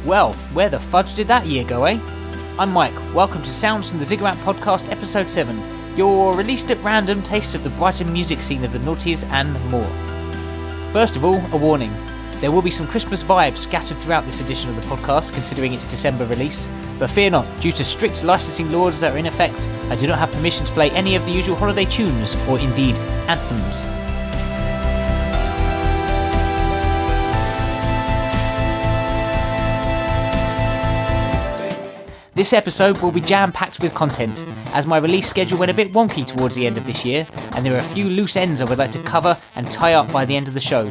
Well, where the fudge did that year go, eh? I'm Mike, welcome to Sounds from the Ziggurat podcast episode 7, your released at random taste of the Brighton music scene of the noughties and more. First of all, a warning. There will be some Christmas vibes scattered throughout this edition of the podcast, considering its December release, but fear not, due to strict licensing laws that are in effect, I do not have permission to play any of the usual holiday tunes, or indeed, anthems. This episode will be jam-packed with content, as my release schedule went a bit wonky towards the end of this year, and there are a few loose ends I would like to cover and tie up by the end of the show.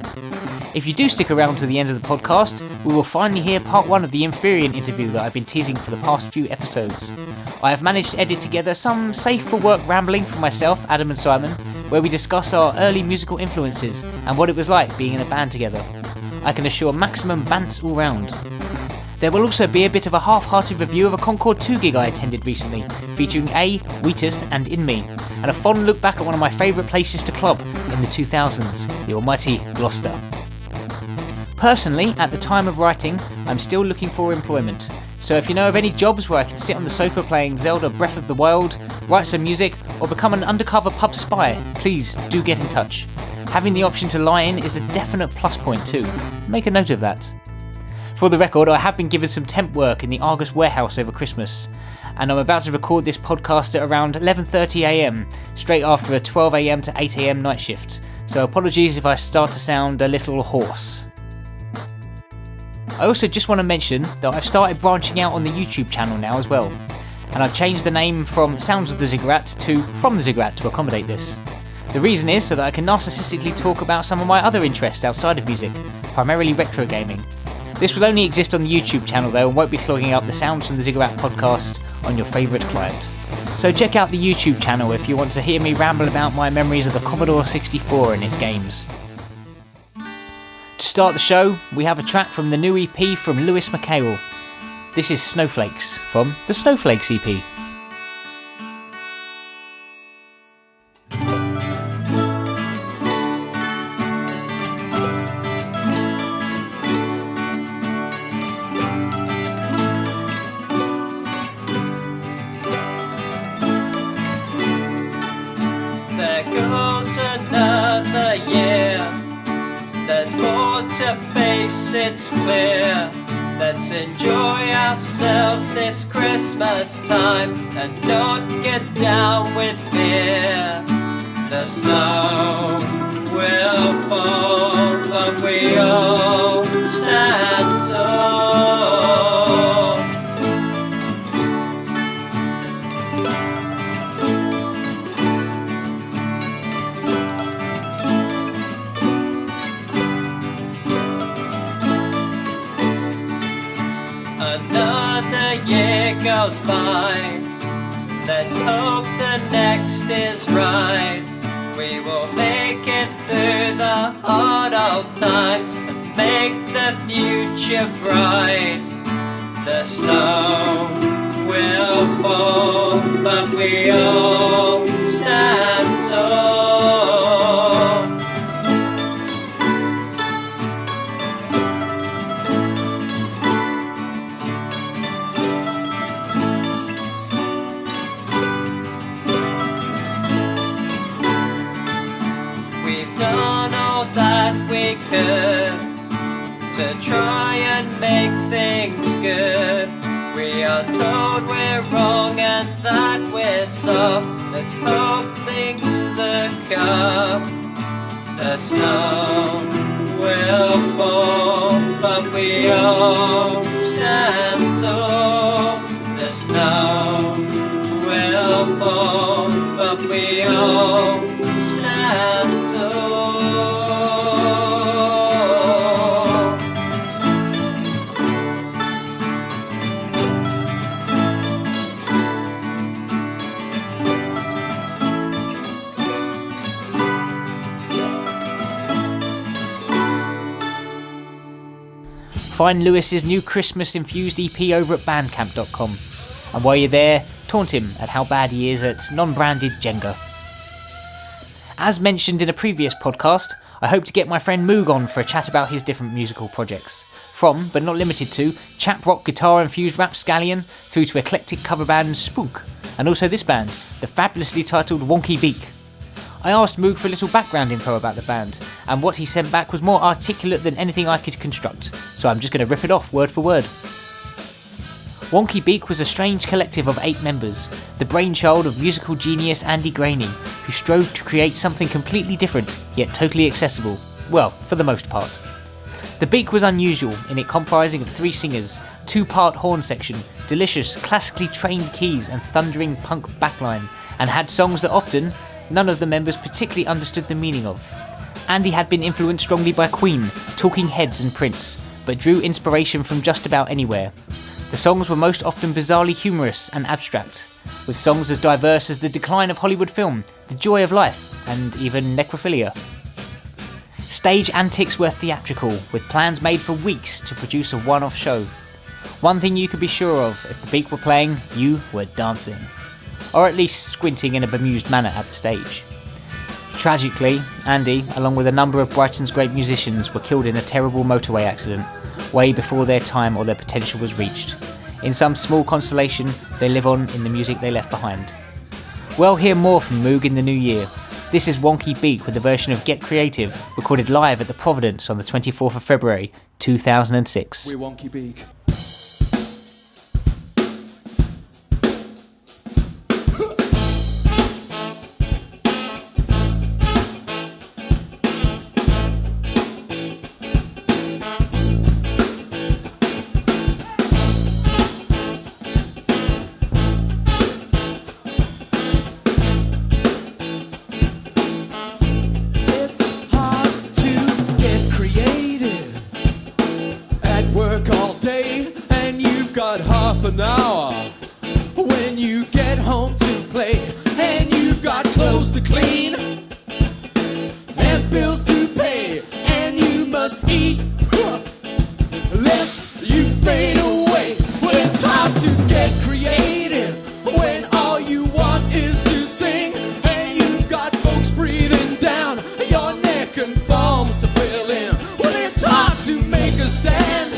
If you do stick around to the end of the podcast, we will finally hear part 1 of the Emphyrian interview that I've been teasing for the past few episodes. I have managed to edit together some safe-for-work rambling from myself, Adam and Simon, where we discuss our early musical influences and what it was like being in a band together. I can assure maximum bants all round. There will also be a bit of a half-hearted review of a Concord 2 gig I attended recently, featuring A, Wheatus and In Me, and a fond look back at one of my favourite places to club in the 2000s, the almighty Gloucester. Personally, at the time of writing, I'm still looking for employment, so if you know of any jobs where I can sit on the sofa playing Zelda Breath of the Wild, write some music, or become an undercover pub spy, please do get in touch. Having the option to lie in is a definite plus point too. Make a note of that. For the record, I have been given some temp work in the Argus warehouse over Christmas, and I'm about to record this podcast at around 11:30am, straight after a 12am to 8am night shift, so apologies if I start to sound a little hoarse. I also just want to mention that I've started branching out on the YouTube channel now as well, and I've changed the name from Sounds of the Ziggurat to From the Ziggurat to accommodate this. The reason is so that I can narcissistically talk about some of my other interests outside of music, primarily retro gaming. This will only exist on the YouTube channel though and won't be clogging up the Sounds from the Ziggurat podcast on your favourite client. So check out the YouTube channel if you want to hear me ramble about my memories of the Commodore 64 and its games. To start the show, we have a track from the new EP from Mckale. This is Snowflakes from the Snowflakes EP. There goes another year. There's more to face, it's clear. Let's enjoy ourselves this Christmas time and not get down with fear. The snow will fall, but we all stand tall. Another year goes by. Let's hope the next is right. We will make it through the hard old times and make the future bright. The snow will fall, but we all stand tall. Done all that we could to try and make things good. We are told we're wrong and that we're soft. Let's hope things look up. The snow will fall, but we all stand tall. The snow will fall, but we all stand tall. Find Lewis's new Christmas-infused EP over at bandcamp.com. And while you're there, taunt him at how bad he is at non-branded Jenga. As mentioned in a previous podcast, I hope to get my friend Moog on for a chat about his different musical projects. from, but not limited to, chap rock guitar-infused rapscallion through to eclectic cover band Spook, and also this band, the fabulously titled Wonky Beak. I asked Moog for a little background info about the band, and what he sent back was more articulate than anything I could construct, so I'm just going to rip it off word for word. Wonky Beak was a strange collective of 8 members, the brainchild of musical genius Andy Graney, who strove to create something completely different, yet totally accessible. Well, for the most part. The Beak was unusual, in it comprising of 3 singers, 2-part horn section, delicious, classically trained keys and thundering punk backline, and had songs that often, none of the members particularly understood the meaning of. Andy had been influenced strongly by Queen, Talking Heads and Prince, but drew inspiration from just about anywhere. The songs were most often bizarrely humorous and abstract, with songs as diverse as the decline of Hollywood film, the joy of life, and even necrophilia. Stage antics were theatrical, with plans made for weeks to produce a one-off show. One thing you could be sure of, if the Beak were playing, you were dancing. Or at least squinting in a bemused manner at the stage. Tragically, Andy, along with a number of Brighton's great musicians, were killed in a terrible motorway accident, way before their time or their potential was reached. In some small consolation, they live on in the music they left behind. We'll hear more from Moog in the new year. This is Wonky Beak with a version of Get Creative, recorded live at the Providence on the 24th of February, 2006. We're Wonky Beak. An hour when you get home to play, and you've got clothes to clean and bills to pay, and you must eat lest you fade away. Well, it's hard to get creative when all you want is to sing, and you've got folks breathing down your neck and forms to fill in. Well, it's hard to make a stand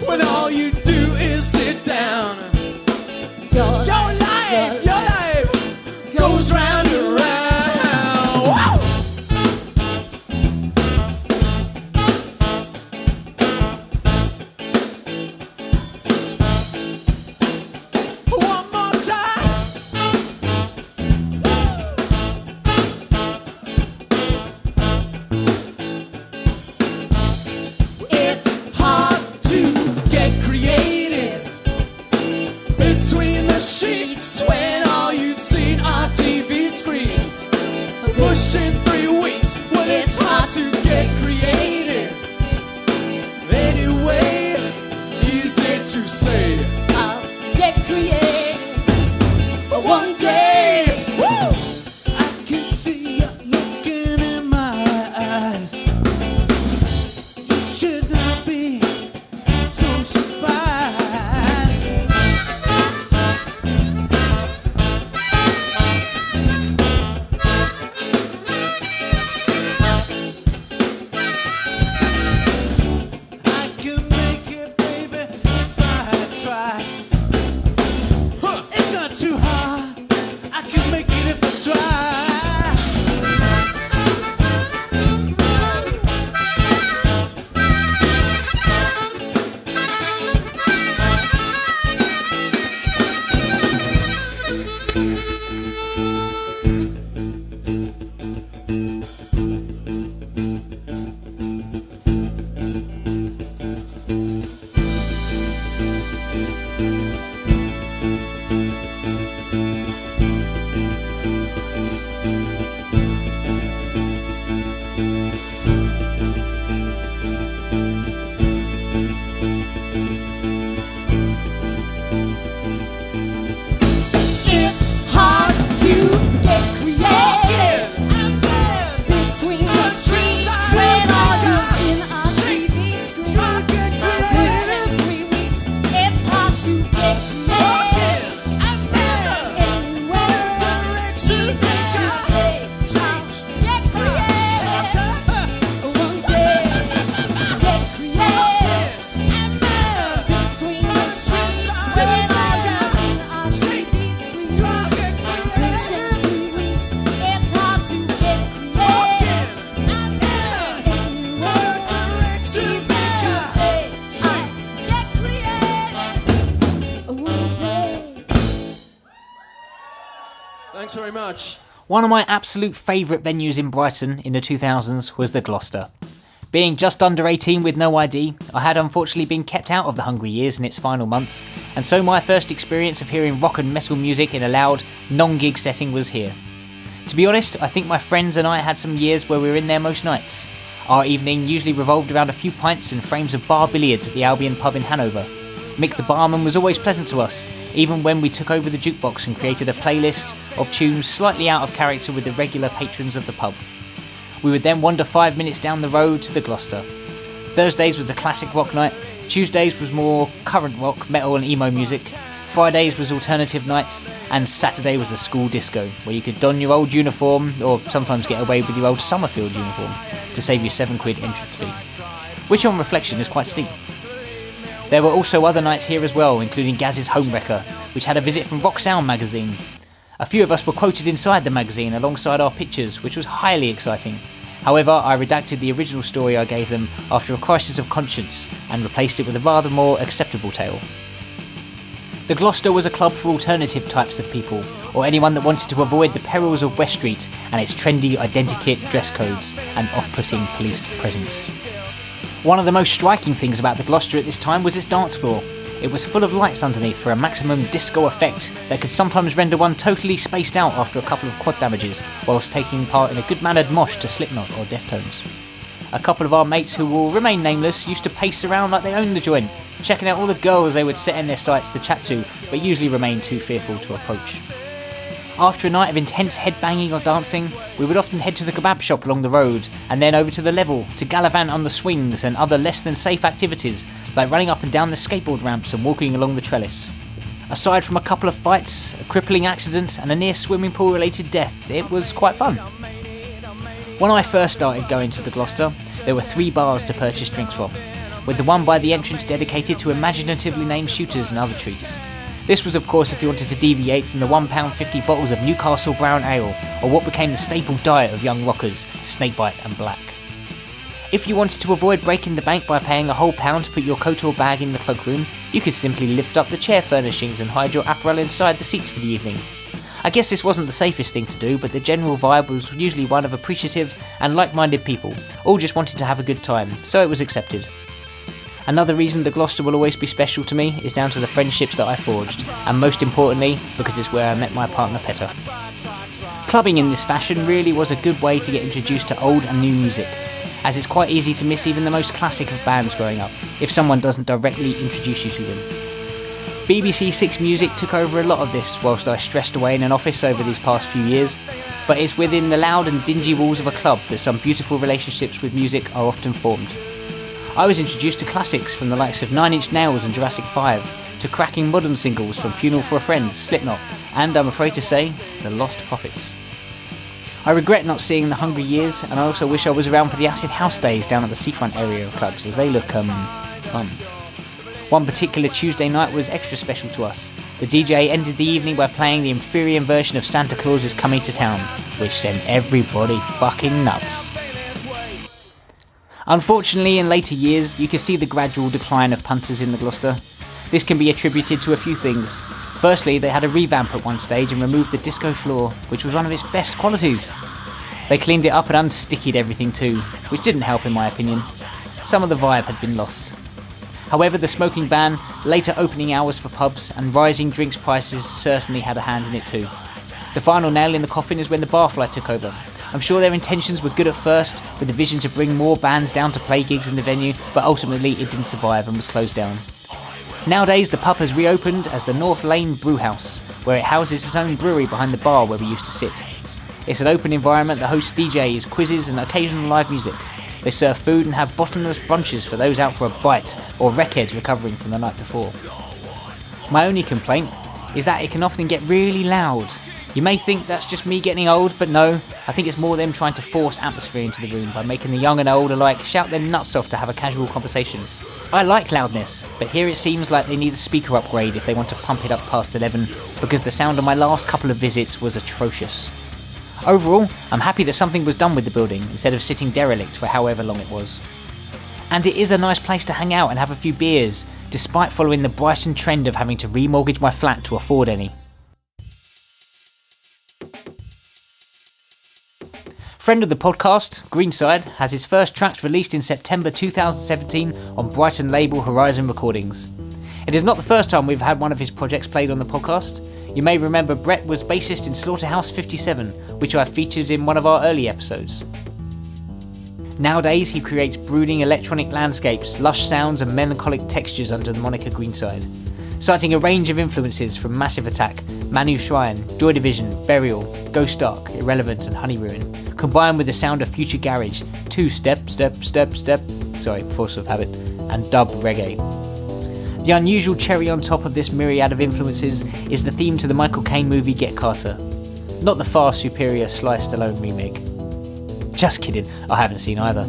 when all you do is sit down. Your life goes round and round. Whoa! One more time. It's hard to get creative Thanks very much. One of my absolute favourite venues in Brighton in the 2000s was the Gloucester. Being just under 18 with no ID, I had unfortunately been kept out of the Hungry Years in its final months, and so my first experience of hearing rock and metal music in a loud, non-gig setting was here. To be honest, I think my friends and I had some years where we were in there most nights. Our evening usually revolved around a few pints and frames of bar billiards at the Albion pub in Hanover. Mick the barman was always pleasant to us, even when we took over the jukebox and created a playlist of tunes slightly out of character with the regular patrons of the pub. We would then wander 5 minutes down the road to the Gloucester. Thursdays was a classic rock night, Tuesdays was more current rock, metal and emo music, Fridays was alternative nights, and Saturday was a school disco, where you could don your old uniform, or sometimes get away with your old Summerfield uniform, to save you £7 entrance fee, which on reflection is quite steep. There were also other nights here as well, including Gaz's Homewrecker, which had a visit from Rock Sound magazine. A few of us were quoted inside the magazine alongside our pictures, which was highly exciting. However, I redacted the original story I gave them after a crisis of conscience and replaced it with a rather more acceptable tale. The Gloucester was a club for alternative types of people, or anyone that wanted to avoid the perils of West Street and its trendy identikit dress codes and off-putting police presence. One of the most striking things about the Gloucester at this time was its dance floor. It was full of lights underneath for a maximum disco effect that could sometimes render one totally spaced out after a couple of quad damages, whilst taking part in a good-mannered mosh to Slipknot or Deftones. A couple of our mates who will remain nameless used to pace around like they owned the joint, checking out all the girls they would set in their sights to chat to, but usually remained too fearful to approach. After a night of intense headbanging or dancing, we would often head to the kebab shop along the road, and then over to the level to gallivant on the swings and other less than safe activities, like running up and down the skateboard ramps and walking along the trellis. Aside from a couple of fights, a crippling accident and a near swimming pool related death, it was quite fun. When I first started going to the Gloucester, there were 3 bars to purchase drinks from, with the one by the entrance dedicated to imaginatively named shooters and other treats. This was of course if you wanted to deviate from the £1.50 bottles of Newcastle Brown Ale, or what became the staple diet of young rockers, snakebite and black. If you wanted to avoid breaking the bank by paying a whole £1 to put your coat or bag in the cloakroom, you could simply lift up the chair furnishings and hide your apparel inside the seats for the evening. I guess this wasn't the safest thing to do, but the general vibe was usually one of appreciative and like-minded people, all just wanting to have a good time, so it was accepted. Another reason the Gloucester will always be special to me is down to the friendships that I forged, and most importantly, because it's where I met my partner Petter. Clubbing in this fashion really was a good way to get introduced to old and new music, as it's quite easy to miss even the most classic of bands growing up, if someone doesn't directly introduce you to them. BBC Six Music took over a lot of this whilst I stressed away in an office over these past few years, but it's within the loud and dingy walls of a club that some beautiful relationships with music are often formed. I was introduced to classics from the likes of 9 Inch Nails and Jurassic 5, to cracking modern singles from Funeral for a Friend, Slipknot, and I'm afraid to say, the Lost Prophets. I regret not seeing the Hungry Years, and I also wish I was around for the Acid House days down at the seafront area of clubs, as they look, fun. One particular Tuesday night was extra special to us. The DJ ended the evening by playing the Emphyrian version of Santa Claus is Coming to Town, which sent everybody fucking nuts. Unfortunately, in later years, you can see the gradual decline of punters in the Gloucester. This can be attributed to a few things. Firstly, they had a revamp at one stage and removed the disco floor, which was one of its best qualities. They cleaned it up and unstickied everything too, which didn't help in my opinion. Some of the vibe had been lost. However, the smoking ban, later opening hours for pubs, and rising drinks prices certainly had a hand in it too. The final nail in the coffin is when the Barfly took over. I'm sure their intentions were good at first, with the vision to bring more bands down to play gigs in the venue, but ultimately it didn't survive and was closed down. Nowadays the pub has reopened as the North Lane Brewhouse, where it houses its own brewery behind the bar where we used to sit. It's an open environment that hosts DJs, quizzes and occasional live music. They serve food and have bottomless brunches for those out for a bite or wreckheads recovering from the night before. My only complaint is that it can often get really loud. You may think that's just me getting old, but no, I think it's more them trying to force atmosphere into the room by making the young and old alike shout their nuts off to have a casual conversation. I like loudness, but here it seems like they need a speaker upgrade if they want to pump it up past 11, because the sound of my last couple of visits was atrocious. Overall, I'm happy that something was done with the building instead of sitting derelict for however long it was. And it is a nice place to hang out and have a few beers, despite following the Brighton trend of having to remortgage my flat to afford any. Friend of the podcast, Greencyde, has his first tracks released in September 2017 on Brighton label Horizon Recordings. It is not the first time we've had one of his projects played on the podcast. You may remember Brett was bassist in Slaughterhouse 57, which I featured in one of our early episodes. Nowadays he creates brooding electronic landscapes, lush sounds and melancholic textures under the moniker Greencyde, citing a range of influences from Massive Attack, Manu Shrine, Joy Division, Burial, Ghost Dark, Irrelevant and Honey Ruin, combined with the sound of future garage, two-step, force of habit, and dub reggae. The unusual cherry on top of this myriad of influences is the theme to the Michael Caine movie Get Carter, not the far superior Sly Stallone remake. Just kidding, I haven't seen either.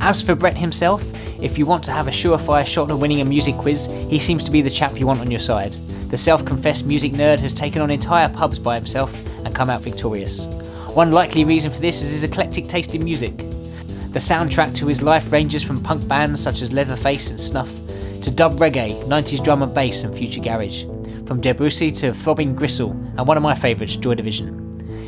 As for Brett himself, if you want to have a surefire shot at winning a music quiz, he seems to be the chap you want on your side. The self-confessed music nerd has taken on entire pubs by himself and come out victorious. One likely reason for this is his eclectic taste in music. The soundtrack to his life ranges from punk bands such as Leatherface and Snuff, to dub reggae, 90s drum and bass and future garage, from Debussy to Throbbing Gristle, and one of my favourites, Joy Division.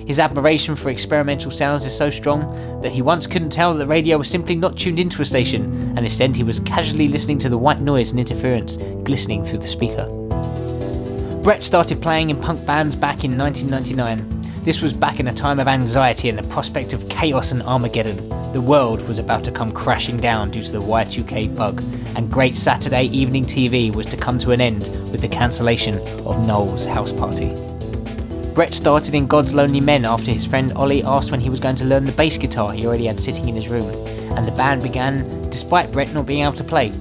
His admiration for experimental sounds is so strong that he once couldn't tell that the radio was simply not tuned into a station, and instead he was casually listening to the white noise and interference glistening through the speaker. Brett started playing in punk bands back in 1999. This was back in a time of anxiety and the prospect of chaos and Armageddon. The world was about to come crashing down due to the Y2K bug, and great Saturday evening TV was to come to an end with the cancellation of Noel's house party. Brett started in God's Lonely Men after his friend Ollie asked when he was going to learn the bass guitar he already had sitting in his room, and the band began despite Brett not being able to play.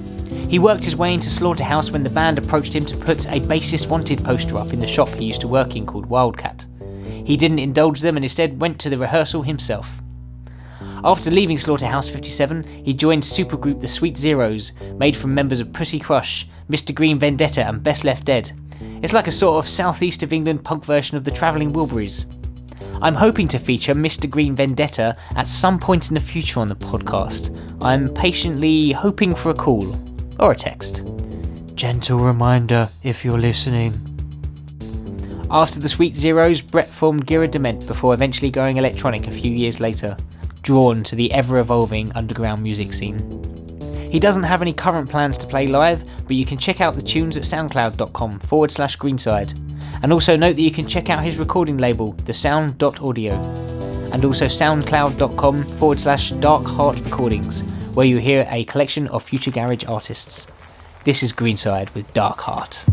He worked his way into Slaughterhouse when the band approached him to put a bassist wanted poster up in the shop he used to work in called Wildcat. He didn't indulge them and instead went to the rehearsal himself. After leaving Slaughterhouse 57, he joined supergroup The Sweet Zeros, made from members of Pussy Crush, Mr. Green Vendetta and Best Left Dead. It's like a sort of southeast of England punk version of the Travelling Wilburys. I'm hoping to feature Mr. Green Vendetta at some point in the future on the podcast. I'm patiently hoping for a call, or a text. Gentle reminder if you're listening. After the Sweet Zeros, Brett formed Gira Dement before eventually going electronic a few years later, drawn to the ever-evolving underground music scene. He doesn't have any current plans to play live, but you can check out the tunes at soundcloud.com/Greencyde. And also note that you can check out his recording label, thesound.audio, and also soundcloud.com/Dark Heart Recordings, where you hear a collection of future garage artists. This is Greencyde with Dark Heart.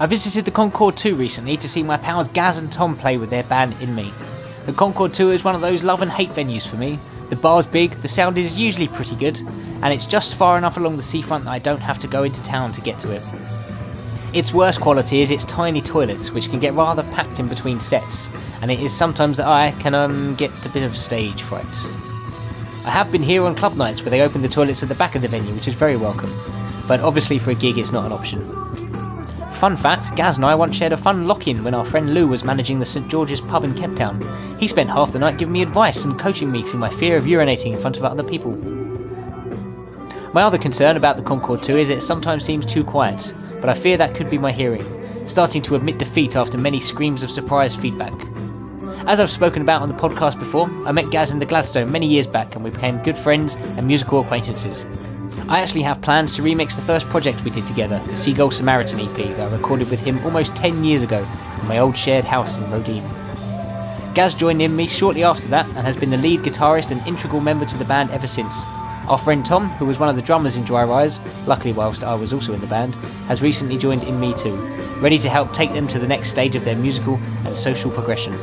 I visited the Concord 2 recently to see my pals Gaz and Tom play with their band In Me. The Concord 2 is one of those love and hate venues for me. The bar's big, the sound is usually pretty good, and it's just far enough along the seafront that I don't have to go into town to get to it. Its worst quality is its tiny toilets, which can get rather packed in between sets, and it is sometimes that I can get a bit of stage fright. I have been here on club nights where they open the toilets at the back of the venue, which is very welcome, but obviously for a gig it's not an option. Fun fact, Gaz and I once shared a fun lock-in when our friend Lou was managing the St George's pub in Cape Town. He spent half the night giving me advice and coaching me through my fear of urinating in front of other people. My other concern about the Concord 2 is it sometimes seems too quiet, but I fear that could be my hearing, starting to admit defeat after many screams of surprise feedback. As I've spoken about on the podcast before, I met Gaz in the Gladstone many years back and we became good friends and musical acquaintances. I actually have plans to remix the first project we did together, the Seagull Samaritan EP that I recorded with him almost 10 years ago in my old shared house in Rodine. Gaz joined in me shortly after that and has been the lead guitarist and integral member to the band ever since. Our friend Tom, who was one of the drummers in Dry Rise, luckily whilst I was also in the band, has recently joined In Me too, ready to help take them to the next stage of their musical and social progression.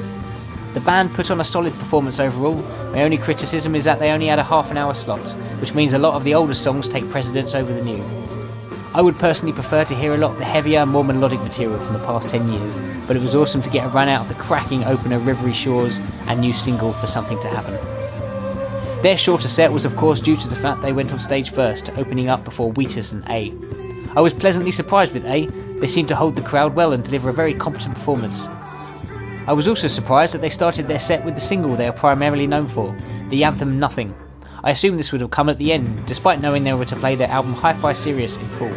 The band put on a solid performance overall. My only criticism is that they only had a half an hour slot, which means a lot of the older songs take precedence over the new. I would personally prefer to hear a lot of the heavier, more melodic material from the past 10 years, but it was awesome to get a run out of the cracking opener Rivery Shores and new single For Something to Happen. Their shorter set was of course due to the fact they went on stage first, opening up before Wheatus and A. I was pleasantly surprised with A. They seemed to hold the crowd well and deliver a very competent performance. I was also surprised that they started their set with the single they are primarily known for, the anthem Nothing. I assumed this would have come at the end, despite knowing they were to play their album Hi-Fi Serious in full.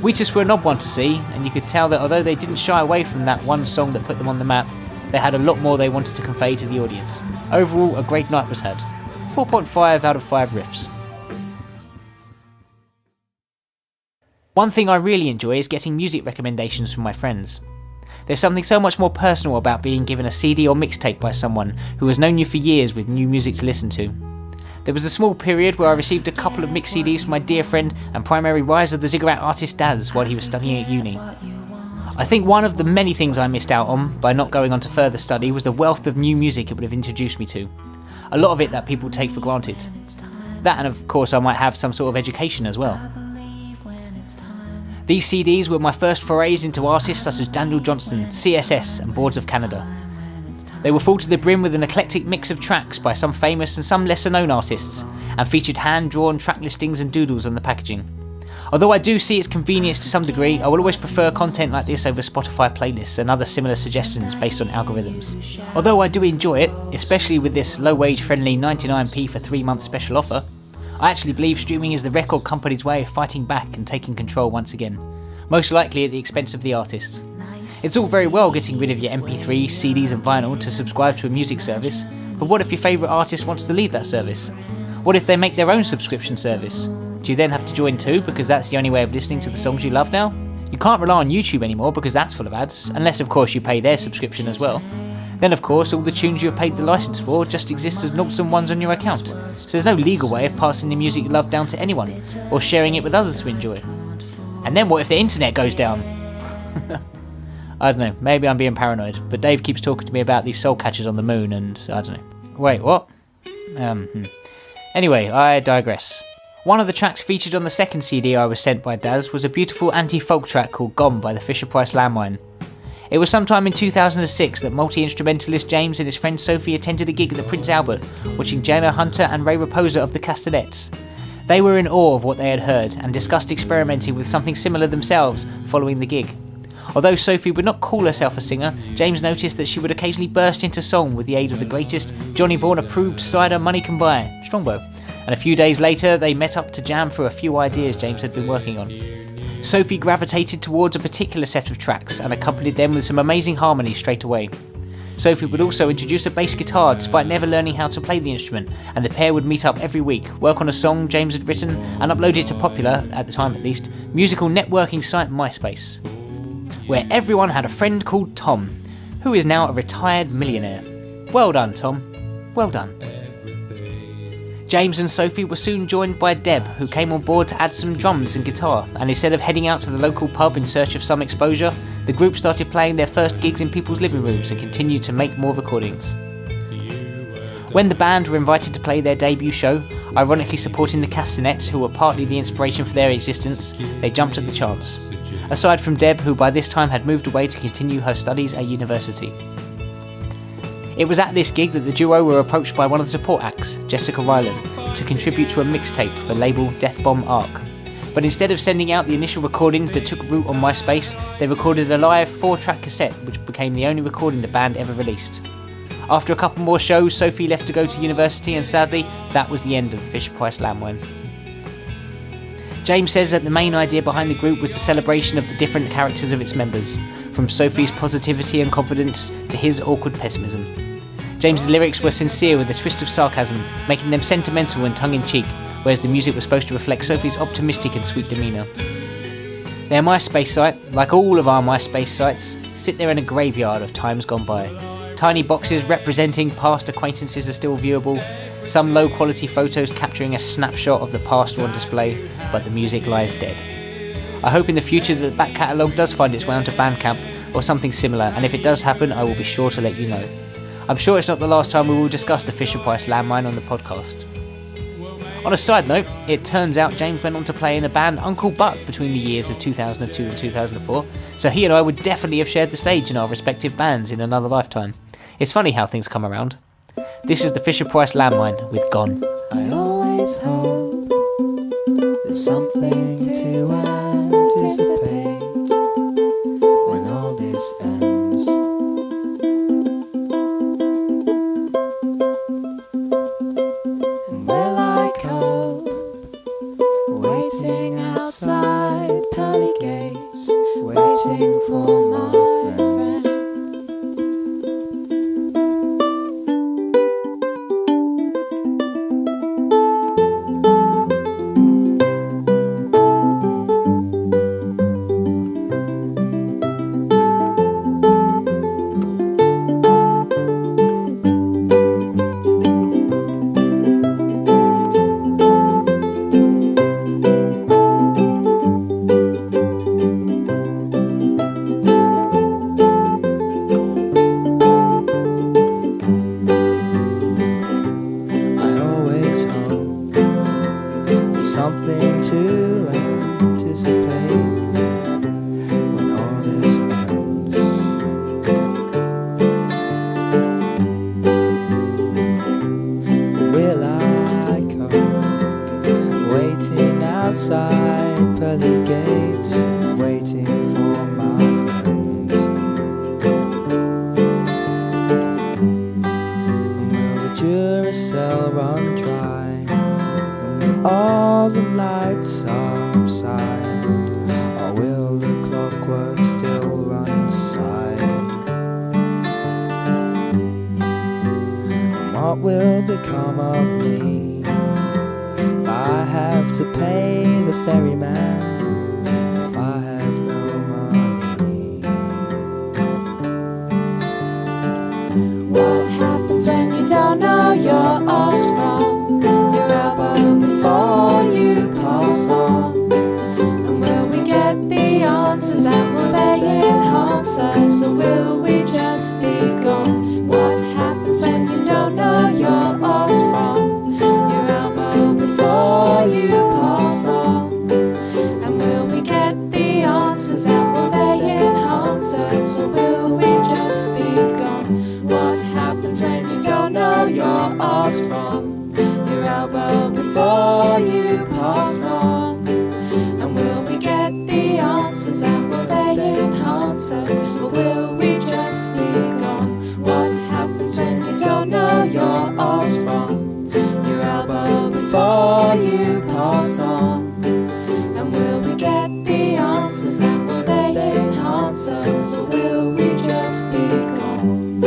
Wheatus were an odd one to see, and you could tell that although they didn't shy away from that one song that put them on the map, they had a lot more they wanted to convey to the audience. Overall, a great night was had. 4.5 out of 5 riffs. One thing I really enjoy is getting music recommendations from my friends. There's something so much more personal about being given a CD or mixtape by someone who has known you for years with new music to listen to. There was a small period where I received a couple of mix CDs from my dear friend and primary rise of the Ziggurat artist Daz while he was studying at uni. I think one of the many things I missed out on by not going on to further study was the wealth of new music it would have introduced me to. A lot of it that people take for granted. That, and of course I might have some sort of education as well. These CDs were my first forays into artists such as Daniel Johnston, CSS and Boards of Canada. They were full to the brim with an eclectic mix of tracks by some famous and some lesser known artists, and featured hand-drawn track listings and doodles on the packaging. Although I do see its convenience to some degree, I will always prefer content like this over Spotify playlists and other similar suggestions based on algorithms. Although I do enjoy it, especially with this low-wage friendly 99p for 3 month special offer, I actually believe streaming is the record company's way of fighting back and taking control once again, most likely at the expense of the artist. It's all very well getting rid of your MP3s, CDs and vinyl to subscribe to a music service, but what if your favourite artist wants to leave that service? What if they make their own subscription service? Do you then have to join too because that's the only way of listening to the songs you love now? You can't rely on YouTube anymore because that's full of ads, unless of course you pay their subscription as well. Then of course all the tunes you have paid the license for just exist as noughts and ones on your account, so there's no legal way of passing the music you love down to anyone, or sharing it with others to enjoy. And then what if the internet goes down? I don't know, maybe I'm being paranoid, but Dave keeps talking to me about these soul catchers on the moon and I don't know. Wait, what? Anyway, I digress. One of the tracks featured on the second CD I was sent by Daz was a beautiful anti-folk track called Gone by the Fisherprice Landmine. It was sometime in 2006 that multi-instrumentalist James and his friend Sophie attended a gig at the Prince Albert, watching Jana Hunter and Ray Raposa of the Castanets. They were in awe of what they had heard and discussed experimenting with something similar themselves following the gig. Although Sophie would not call herself a singer, James noticed that she would occasionally burst into song with the aid of the greatest Johnny Vaughan approved cider money can buy, Strongbow, and a few days later they met up to jam through a few ideas James had been working on. Sophie gravitated towards a particular set of tracks and accompanied them with some amazing harmony straight away. Sophie would also introduce a bass guitar despite never learning how to play the instrument, and the pair would meet up every week, work on a song James had written and upload it to popular, at the time at least, musical networking site MySpace, where everyone had a friend called Tom, who is now a retired millionaire. Well done, Tom. Well done. James and Sophie were soon joined by Deb, who came on board to add some drums and guitar, and instead of heading out to the local pub in search of some exposure, the group started playing their first gigs in people's living rooms and continued to make more recordings. When the band were invited to play their debut show, ironically supporting the Castanets, who were partly the inspiration for their existence, they jumped at the chance. Aside from Deb, who by this time had moved away to continue her studies at university. It was at this gig that the duo were approached by one of the support acts, Jessica Ryland, to contribute to a mixtape for label Death Bomb Arc. But instead of sending out the initial recordings that took root on MySpace, they recorded a live 4-track cassette, which became the only recording the band ever released. After a couple more shows, Sophie left to go to university, and sadly, that was the end of the Fisherprice Landmine. James says that the main idea behind the group was the celebration of the different characters of its members, from Sophie's positivity and confidence to his awkward pessimism. James's lyrics were sincere with a twist of sarcasm, making them sentimental and tongue-in-cheek, whereas the music was supposed to reflect Sophie's optimistic and sweet demeanour. Their MySpace site, like all of our MySpace sites, sit there in a graveyard of times gone by. Tiny boxes representing past acquaintances are still viewable, some low-quality photos capturing a snapshot of the past are on display, but the music lies dead. I hope in the future that the back catalogue does find its way onto Bandcamp or something similar, and if it does happen, I will be sure to let you know. I'm sure it's not the last time we will discuss the Fisherprice Landmine on the podcast. On a side note, it turns out James went on to play in a band Uncle Buck between the years of 2002 and 2004, so he and I would definitely have shared the stage in our respective bands in another lifetime. It's funny how things come around. This is the Fisherprice Landmine with Gone. I always hope there's something to anticipate when all this ends. And will I cope waiting outside pearly gates, waiting for my friends? Something to anticipate when all this ends. Will I cope waiting outside pearly gates, waiting for my friends? And will the Duracell run dry? All the lights are upside, or will the clockwork still run inside? And what will become of me if I have to pay the ferryman, if I have no money? What happens when you don't know your arse from your elbow before you pass on? And will we get the answers, and will they enhance us, or will we just be gone? What happens when you don't know your arse from your elbow before you pass on? And will we get the answers, and will they enhance us, or will we just be gone? What happens when you don't know your arse from your elbow before you pass on? And will we get the answers, and will they enhance us, or will we just be gone? What happens when you don't know your arse from your elbow before you pass on? And will we get the answers, and will they enhance us, or will we just be gone?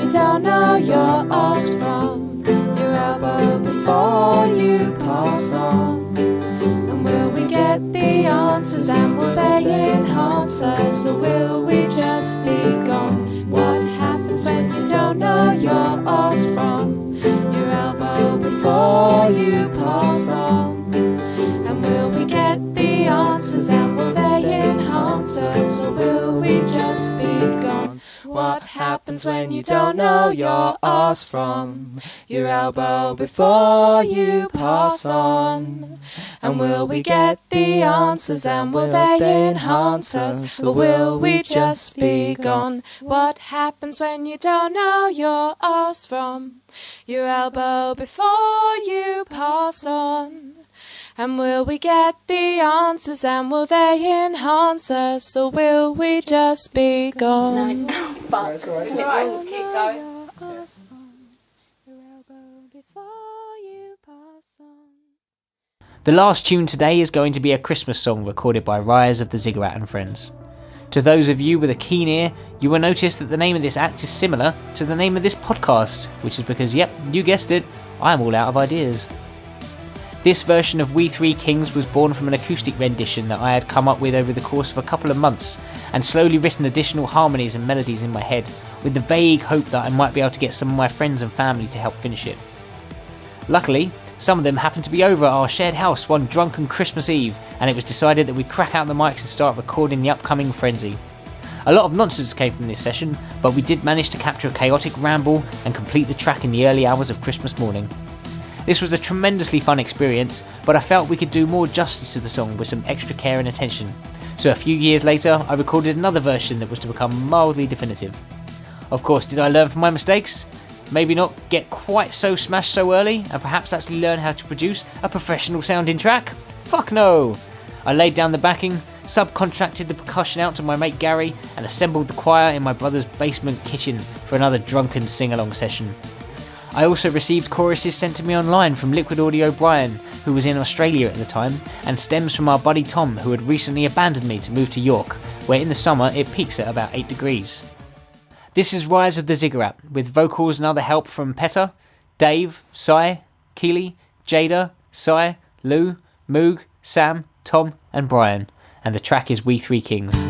you don't know your odds from your elbow before you pass on? And will we get the answers, and will they enhance us, or will we just be gone? What happens when you don't know your odds from your elbow before you pass on? And will we get the answers, and will they enhance us, or will we just be gone? What happens when you don't know your arse from your elbow before you pass on? And will we get the answers, and will they enhance us, or will we just be gone? What happens when you don't know your arse from your elbow before you pass on? And will we get the answers, and will they enhance us, or will we just be gone? Fuck. It's alright, just keep going. The last tune today is going to be a Christmas song recorded by ROTZ of the Ziggurat and Friends. To those of you with a keen ear, you will notice that the name of this act is similar to the name of this podcast, which is because, yep, you guessed it, I am all out of ideas. This version of We Three Kings was born from an acoustic rendition that I had come up with over the course of a couple of months, and slowly written additional harmonies and melodies in my head, with the vague hope that I might be able to get some of my friends and family to help finish it. Luckily, some of them happened to be over at our shared house one drunken Christmas Eve, and it was decided that we'd crack out the mics and start recording the upcoming frenzy. A lot of nonsense came from this session, but we did manage to capture a chaotic ramble and complete the track in the early hours of Christmas morning. This was a tremendously fun experience, but I felt we could do more justice to the song with some extra care and attention. So a few years later, I recorded another version that was to become mildly definitive. Of course, did I learn from my mistakes? Maybe not get quite so smashed so early, and perhaps actually learn how to produce a professional sounding track? Fuck no! I laid down the backing, subcontracted the percussion out to my mate Gary, and assembled the choir in my brother's basement kitchen for another drunken sing-along session. I also received choruses sent to me online from Liquid Audio Brian, who was in Australia at the time, and stems from our buddy Tom, who had recently abandoned me to move to York, where in the summer it peaks at about 8 degrees. This is ROTZ of the Ziggurat, with vocals and other help from Petter, Dave, Sai, Keely, Jada, Sai, Lou, Moog, Sam, Tom and Brian, and the track is We Three Kings.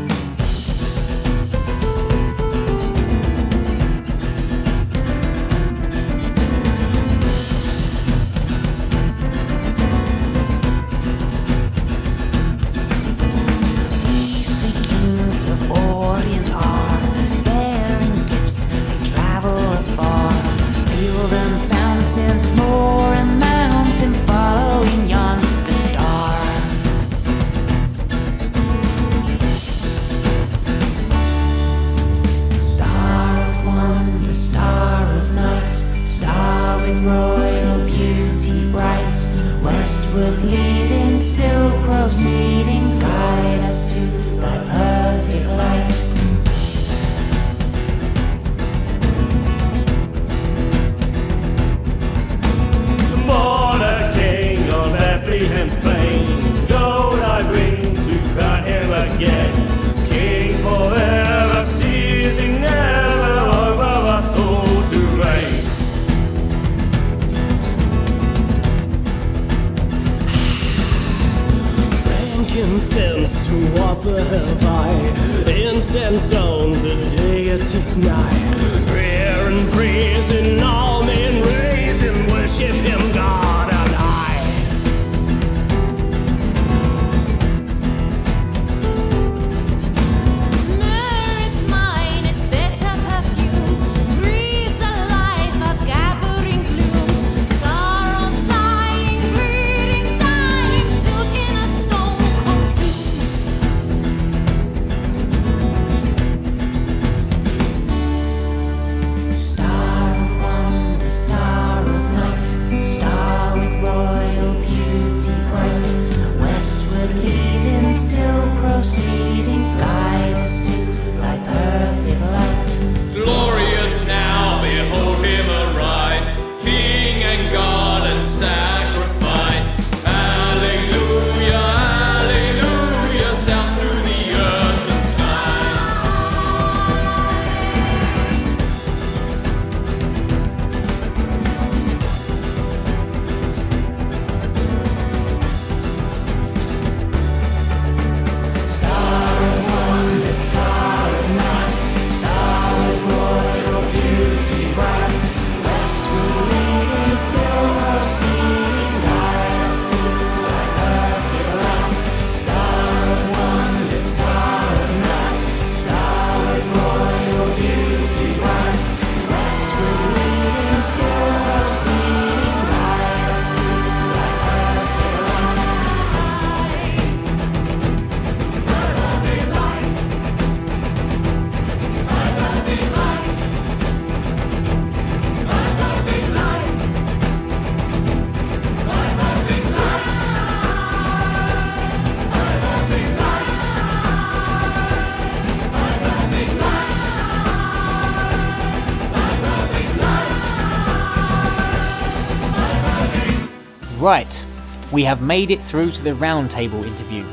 Right, we have made it through to the roundtable interview.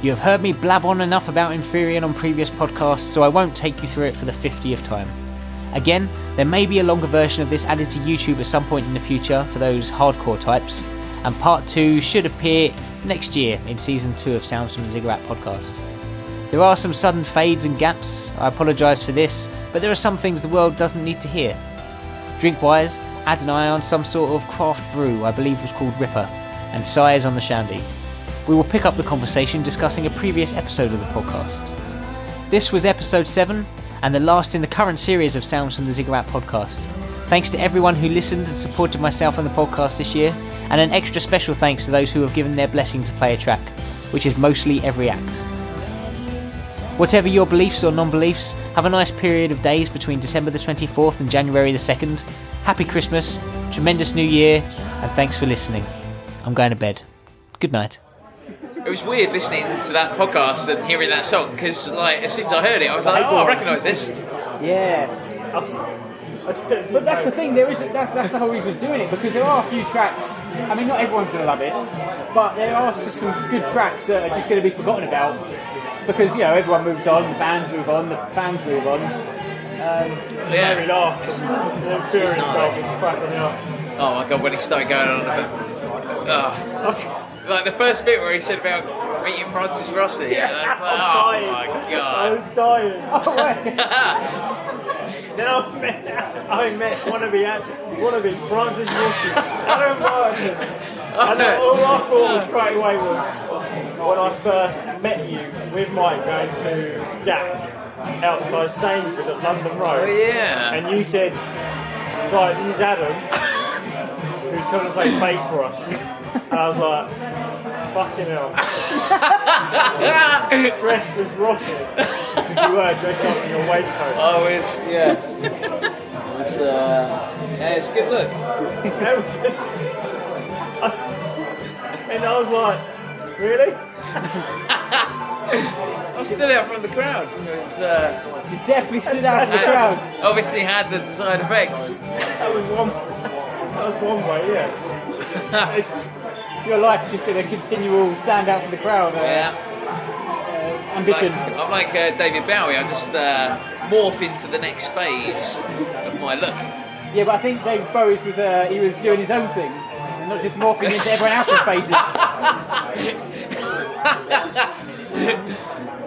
You have heard me blab on enough about Emphyrian on previous podcasts, so I won't take you through it for the 50th time. Again, there may be a longer version of this added to YouTube at some point in the future for those hardcore types, and part 2 should appear next year in season 2 of Sounds from the Ziggurat podcast. There are some sudden fades and gaps, I apologise for this, but there are some things the world doesn't need to hear. Drink-wise, Ad and I on some sort of craft brew I believe was called Ripper, and Sai is on the shandy. We will pick up the conversation discussing a previous episode of the podcast. This was episode 7, and the last in the current series of Sounds from the Ziggurat podcast. Thanks to everyone who listened and supported myself on the podcast this year, and an extra special thanks to those who have given their blessing to play a track, which is mostly every act. Whatever your beliefs or non-beliefs, have a nice period of days between December the 24th and January the 2nd. Happy Christmas, tremendous New Year, and thanks for listening. I'm going to bed. Good night. It was weird listening to that podcast and hearing that song, because like as soon as I heard it, I was like, oh, I recognise this. Yeah. But that's the thing, that's the whole reason of doing it, because there are a few tracks, I mean not everyone's going to love it, but there are just some good tracks that are just going to be forgotten about, because everyone moves on, the bands move on, the fans move on. Yeah. We laughed, the Emphyrian stuff was cracking up. Oh my god, when he started going on about... like the first bit where he said about meeting Francis Rossi, and I was like, oh my god. I was dying. Oh, wait. Then I met wannabe Francis Rossi. Adam Martin. And all I thought straight away was when I first met you with Mike going to Jack outside Sainsbury's at London Road. Oh yeah. And you said, sorry, this is Adam, who's coming to play bass for us. And I was like, fucking hell. Dressed as Rossi. Because you were dressed up in your waistcoat. Oh, yeah. It's a good look. And I was like, really? I stood out from the crowd. You definitely stood out from the crowd. Obviously had the desired effects. That was one way, yeah. Your life is just been a continual stand out from the crowd. Ambition. I'm like David Bowie. I just morph into the next phase of my look. Yeah, but I think David Bowie was he was doing his own thing, and not just morphing into everyone else's phases.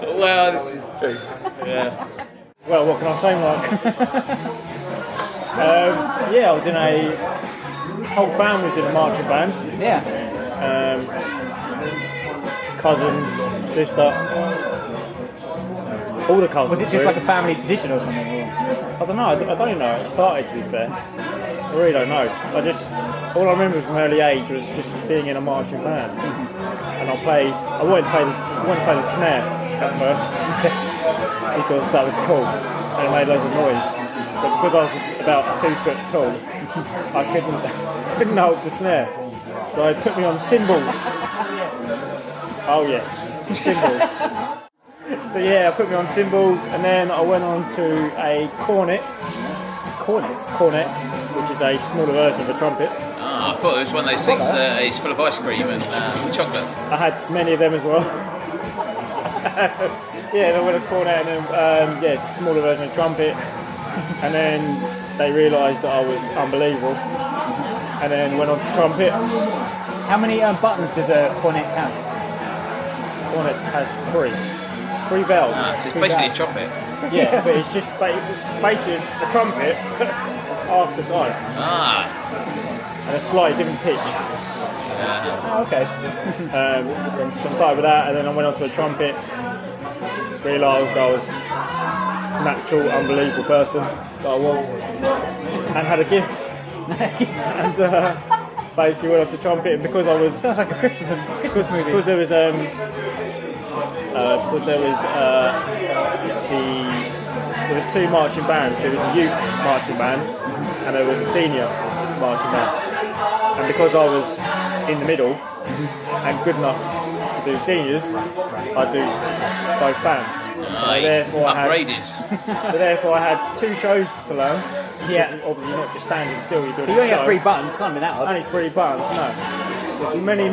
Well, this is true. Yeah. Well, what can I say, Mark? I was in whole family was in a marching band. Yeah. Cousins, sister, all the cousins. Was it just like a family tradition or something? I don't know. I don't know. It started, to be fair. I really don't know. All I remember from early age was just being in a marching band, and I wanted to play the snare at first because that was cool and it made loads of noise. But because I was about 2 foot tall, I couldn't hold the snare. So they put me on cymbals. Oh yes, cymbals. So yeah, I put me on cymbals, and then I went on to a cornet, which is a smaller version of a trumpet. Oh, I thought it was one of those things that is full of ice cream and chocolate. I had many of them as well. Yeah, then I went to cornet, and then it's a smaller version of trumpet. And then they realised that I was unbelievable, and then went on to trumpet. How many buttons does a cornet have? Cornet has 3 valves. So it's basically a trumpet. Yeah, but it's just basically a trumpet half the size. And a slightly different pitch. Oh, okay. So I started with that, and then I went on to a trumpet. Realised I was a natural, unbelievable person that I was, and had a gift. And basically went off the trumpet, and because I was... Sounds like a Christmas movie. Because there was there was 2 marching bands. There was a youth marching band and there was a senior marching band. And because I was in the middle and good enough to do seniors, I do both bands. Therefore I had 2 shows to learn. Yeah, obviously not just standing still. You only have 3 buttons, can't be that hard. Only 3 buttons, no. many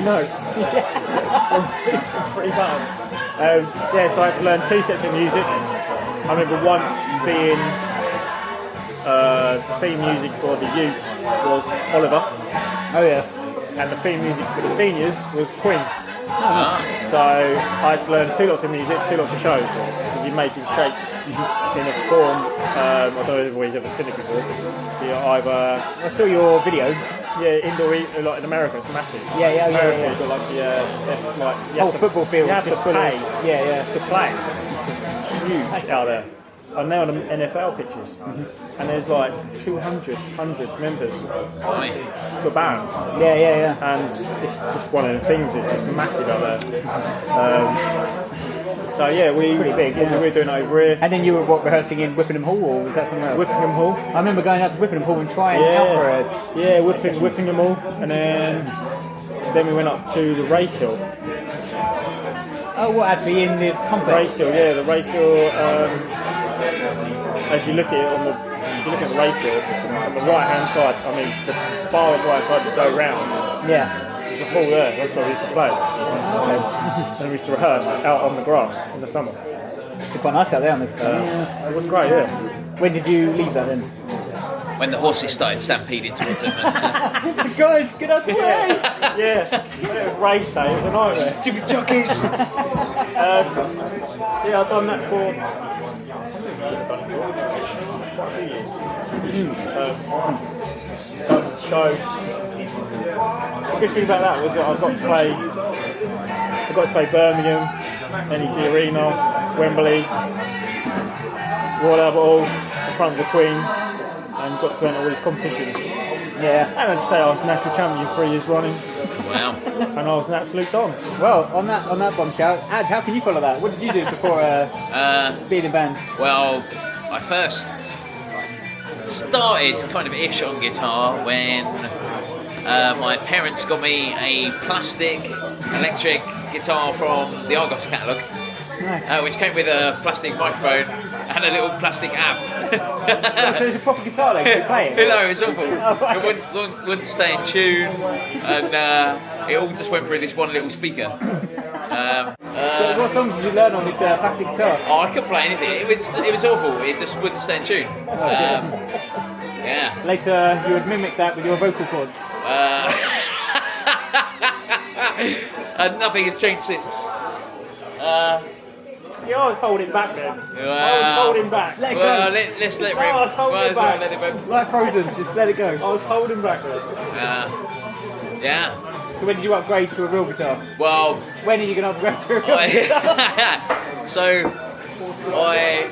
notes from 3 buttons. So I had to learn 2 sets of music. I remember once being the theme music for the youths was Oliver. Oh yeah. And the theme music for the seniors was Queen. So I had to learn 2 lots of music, 2 lots of shows. You're making shapes in a form. I don't know if anybody's ever seen it before. So I saw your video. Yeah, indoor, like in America, it's massive. Yeah. You've got like the whole football field. You have to pay. To play. It's huge out there. I'm now on the NFL pitches, and there's like 200 members to a band. Yeah. And it's just one of the things. It's just massive out there. So yeah, pretty big. Yeah. We're doing it over here. And then you were rehearsing in Whippingham Hall, or was that somewhere else? Whippingham Hall. I remember going out to Whippingham Hall and trying out for a Whippingham Hall, and then we went up to the race hill. Oh, what, actually in the complex? Race hill, the race hill. As you look at the race hill, on the right hand side, I mean the bar is right side to go round. Yeah. There's a hall there, that's where we used to play. And we used to rehearse out on the grass in the summer. It's quite nice out there on the It was great, yeah. When did you leave that then? When the horses started stampeding towards him. Guys, get out the way! It was race day, it was a nightmare. Stupid jockeys! I've done that for quite a few years. Done shows. The good thing about that was that I got to play Birmingham, NEC Arena, Wembley, Royal Albert Hall, in front of the Queen, and got to enter all these competitions. Yeah. And I'd say I was national champion 3 years running. Wow. And I was an absolute don. Well, on that bombshell, Ad, how can you follow that? What did you do before being in bands? Well, I first started kind of ish on guitar when my parents got me a plastic electric guitar from the Argos catalogue, which came with a plastic microphone and a little plastic amp. So it's a proper guitar then, you play it? No, it was awful. It wouldn't stay in tune, and it all just went through this one little speaker. So what songs did you learn on this plastic guitar? Oh, I couldn't play anything. It was awful. It just wouldn't stay in tune. Yeah. Later, you would mimic that with your vocal cords. And nothing has changed since. See, I was holding back then. I was holding back. Let it Well, go. let's let it I was holding Might as well back. let it rip. Like Frozen, just let it go. I was holding back then. Yeah. So when did you upgrade to a real guitar? Well, When are you going to upgrade to a real guitar? so I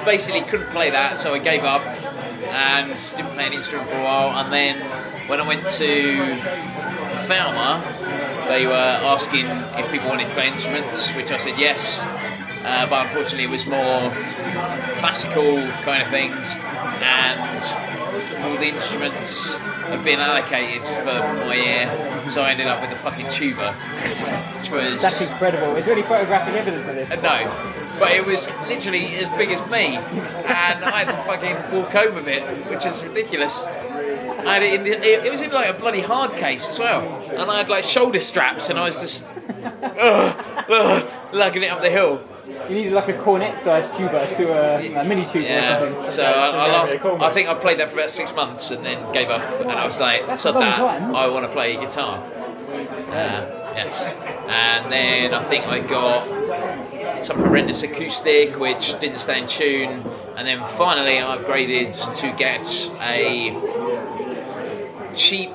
basically couldn't play that, so I gave up and didn't play an instrument for a while. And then when I went to Falmer, they were asking if people wanted to play instruments, which I said yes. But unfortunately it was more classical kind of things, and all the instruments had been allocated for my ear, so I ended up with a fucking tuba, which was... That's incredible. Is there any photographic evidence of this? No, but it was literally as big as me, and I had to fucking walk home with it, which is ridiculous. I had it was in like a bloody hard case as well, and I had like shoulder straps, and I was just lugging it up the hill. You needed like a cornet-sized tuba to a mini tuba or something. So I think I played that for about 6 months and then gave up, and I was like, That's sod a long that, time. I want to play guitar. Yes. And then I think I got some horrendous acoustic which didn't stay in tune, and then finally I upgraded to get a cheap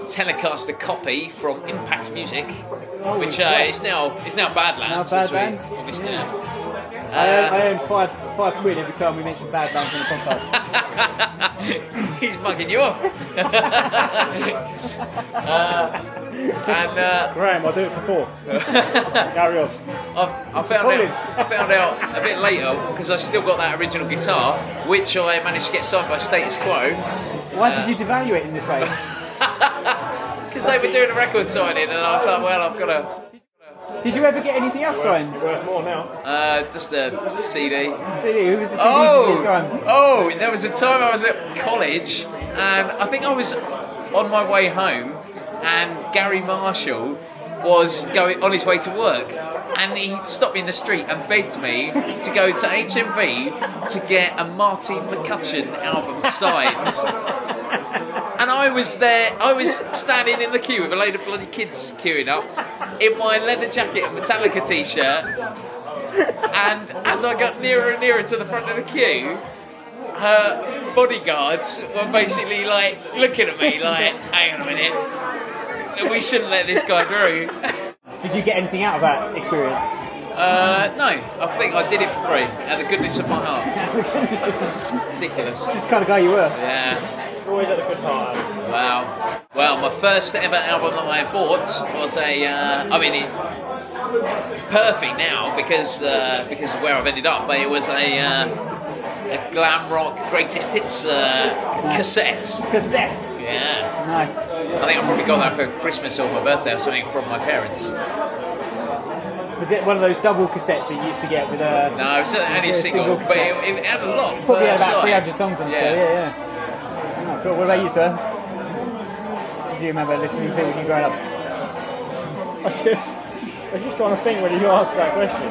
Telecaster copy from Impact Music, which is now Badlands. Now as we Badlands? obviously know. I earn five quid every time we mention Badlands on the podcast. He's mugging you off. Graham, I'll do it for 4. Carry on. I found out a bit later, because I still got that original guitar, which I managed to get signed by Status Quo. Why did you devalue it in this way? Because they were doing a record signing, and I was like, well, I've got to... Did you ever get anything else signed? Worth more now. Just a CD. CD? Who was the CD you signed? Oh, there was a time I was at college, and I think I was on my way home, and Gary Marshall was going on his way to work, and he stopped me in the street and begged me to go to HMV to get a Martin McCutcheon album signed. And I was standing in the queue with a load of bloody kids queuing up in my leather jacket and Metallica t-shirt, and as I got nearer and nearer to the front of the queue, her bodyguards were basically like looking at me like, hang on a minute, we shouldn't let this guy through. Did you get anything out of that experience? No, I think I did it for free, out of the goodness of my heart. Ridiculous. Just the kind of guy you were. Yeah. Always at the good heart. Wow. Well, my first ever album that I bought was perfect now because of where I've ended up, but it was a glam rock greatest hits cassette. Cassette? Yeah. Nice. I think I probably got that for Christmas or my birthday or something from my parents. Was it one of those double cassettes that you used to get with a... No, it was only a single, but it had a lot. Probably had about side. 300 songs on it. Yeah. Yeah. Oh, cool. What about you, sir? What do you remember listening to when you were growing up? I was just trying to think when you asked that question.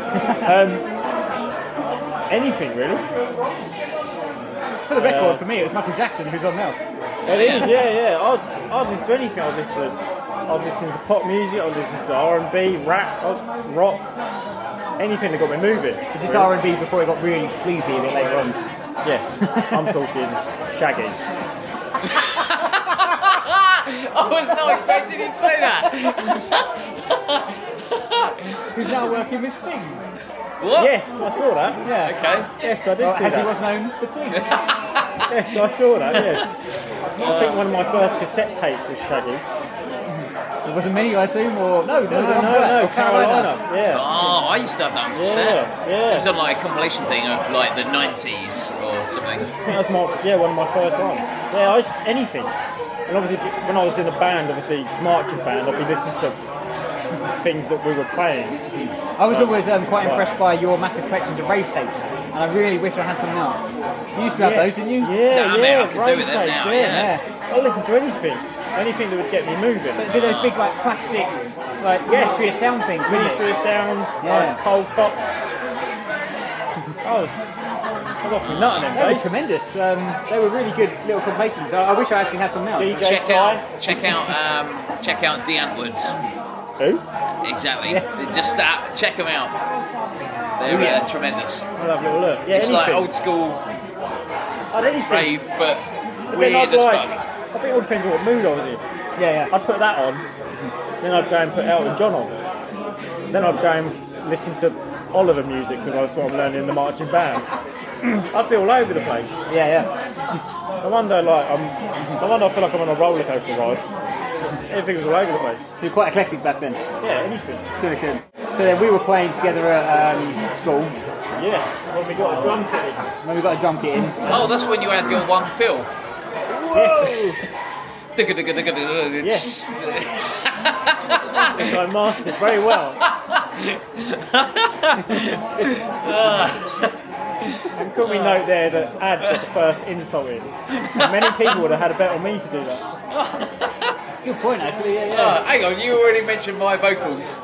Anything, really. For the record, for me, it was Michael Jackson who's on now. It is, yeah. I'd listen to anything. I'd listen to pop music, I'd listen to R&B, rap, rock, anything that got me moving. Is this R&B before it got really sleazy a bit later on? Yes, I'm talking Shaggy. I was not expecting you to say that. Who's now working with Sting? What? Yes, I saw that. Yeah. Okay. Yes, I did see as that. he was known, the Prince. Yes, I saw that. Yes. I think one of my first cassette tapes was Shaggy. There wasn't many, I assume, or no, Carolina. Yeah. Oh, I used to have that on cassette. Yeah. It was on like a compilation thing of like the 90s or something. I think that was one of my first ones. Yeah, anything. And obviously, when I was in a band, marching band, I'd be listening to things that we were playing. I was always quite impressed by your massive collections of rave tapes, and I really wish I had some now. You used to have those, didn't you? Yeah, I mean, I could do with them now, yeah. I listen to anything that would get me moving. But those big like plastic, like Ministry of Sound things, Ministry of Sounds, like Cold Cops. I was off my nut on them They were days. tremendous. They were really good little compilations. I wish I actually had some now. DJ Check out Deant Woods. Who? Exactly. Yeah. Just that. Check them out. They're tremendous. I'll have a little look. Yeah, It's anything. like old school anything. rave, but But weird then as I fuck. think it all depends on what mood I was in. Yeah. I'd put that on, then I'd go and put Elton John on. Then I'd go and listen to Oliver music because that's what I'm learning in the marching band. I'd be all over the place. Yeah. I wonder, I feel like I'm on a roller coaster ride. Everything was all over the place. You were quite eclectic back then. Yeah, anything. To an extent. So then we were playing together at school. Yes, when we got a drum kit in. When we got a drum kit in. Oh, that's when you had your one fill. Yes. Yes. Which I mastered very well. And could we note there that Ad got the first insult in? Many people would have had a bet on me to do that. That's a good point, actually. Yeah. Hang on, you already mentioned my vocals.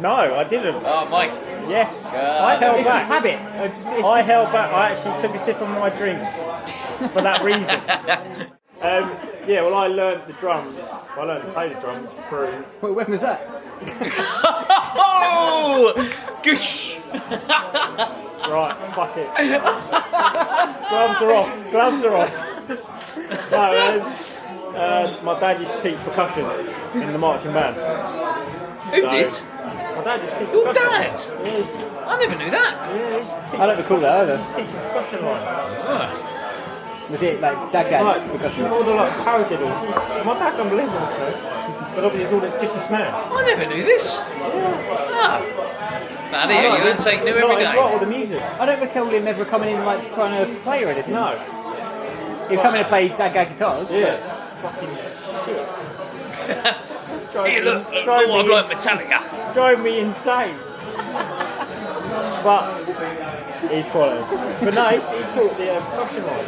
No, I didn't. Oh, Mike. Yes, I held It's just back. habit. I held back. I actually took a sip of my drink for that reason. I learned the drums. I learned to play the drums through. Wait, when was that? Oh! Goosh! Right, fuck it. Gloves are off. No, my dad used to teach percussion in the marching band. Who did? My dad used to teach Your percussion. dad? Yeah, I never knew that. he used to teach. I don't recall that either. Teach percussion line. Was it like dad gag? Like, all the paradiddles. My dad's unbelievable snare. But obviously it's all just a snare. I never knew this. Ah. That you learn something new every day. Not all the music. I don't recall him ever coming in like trying to play or anything. No. He'd come in and play dad gag guitars. Yeah. Fucking shit. Hey, look, I've learned Metallica. Drove me insane. But he's quality. But no, he taught the percussion line.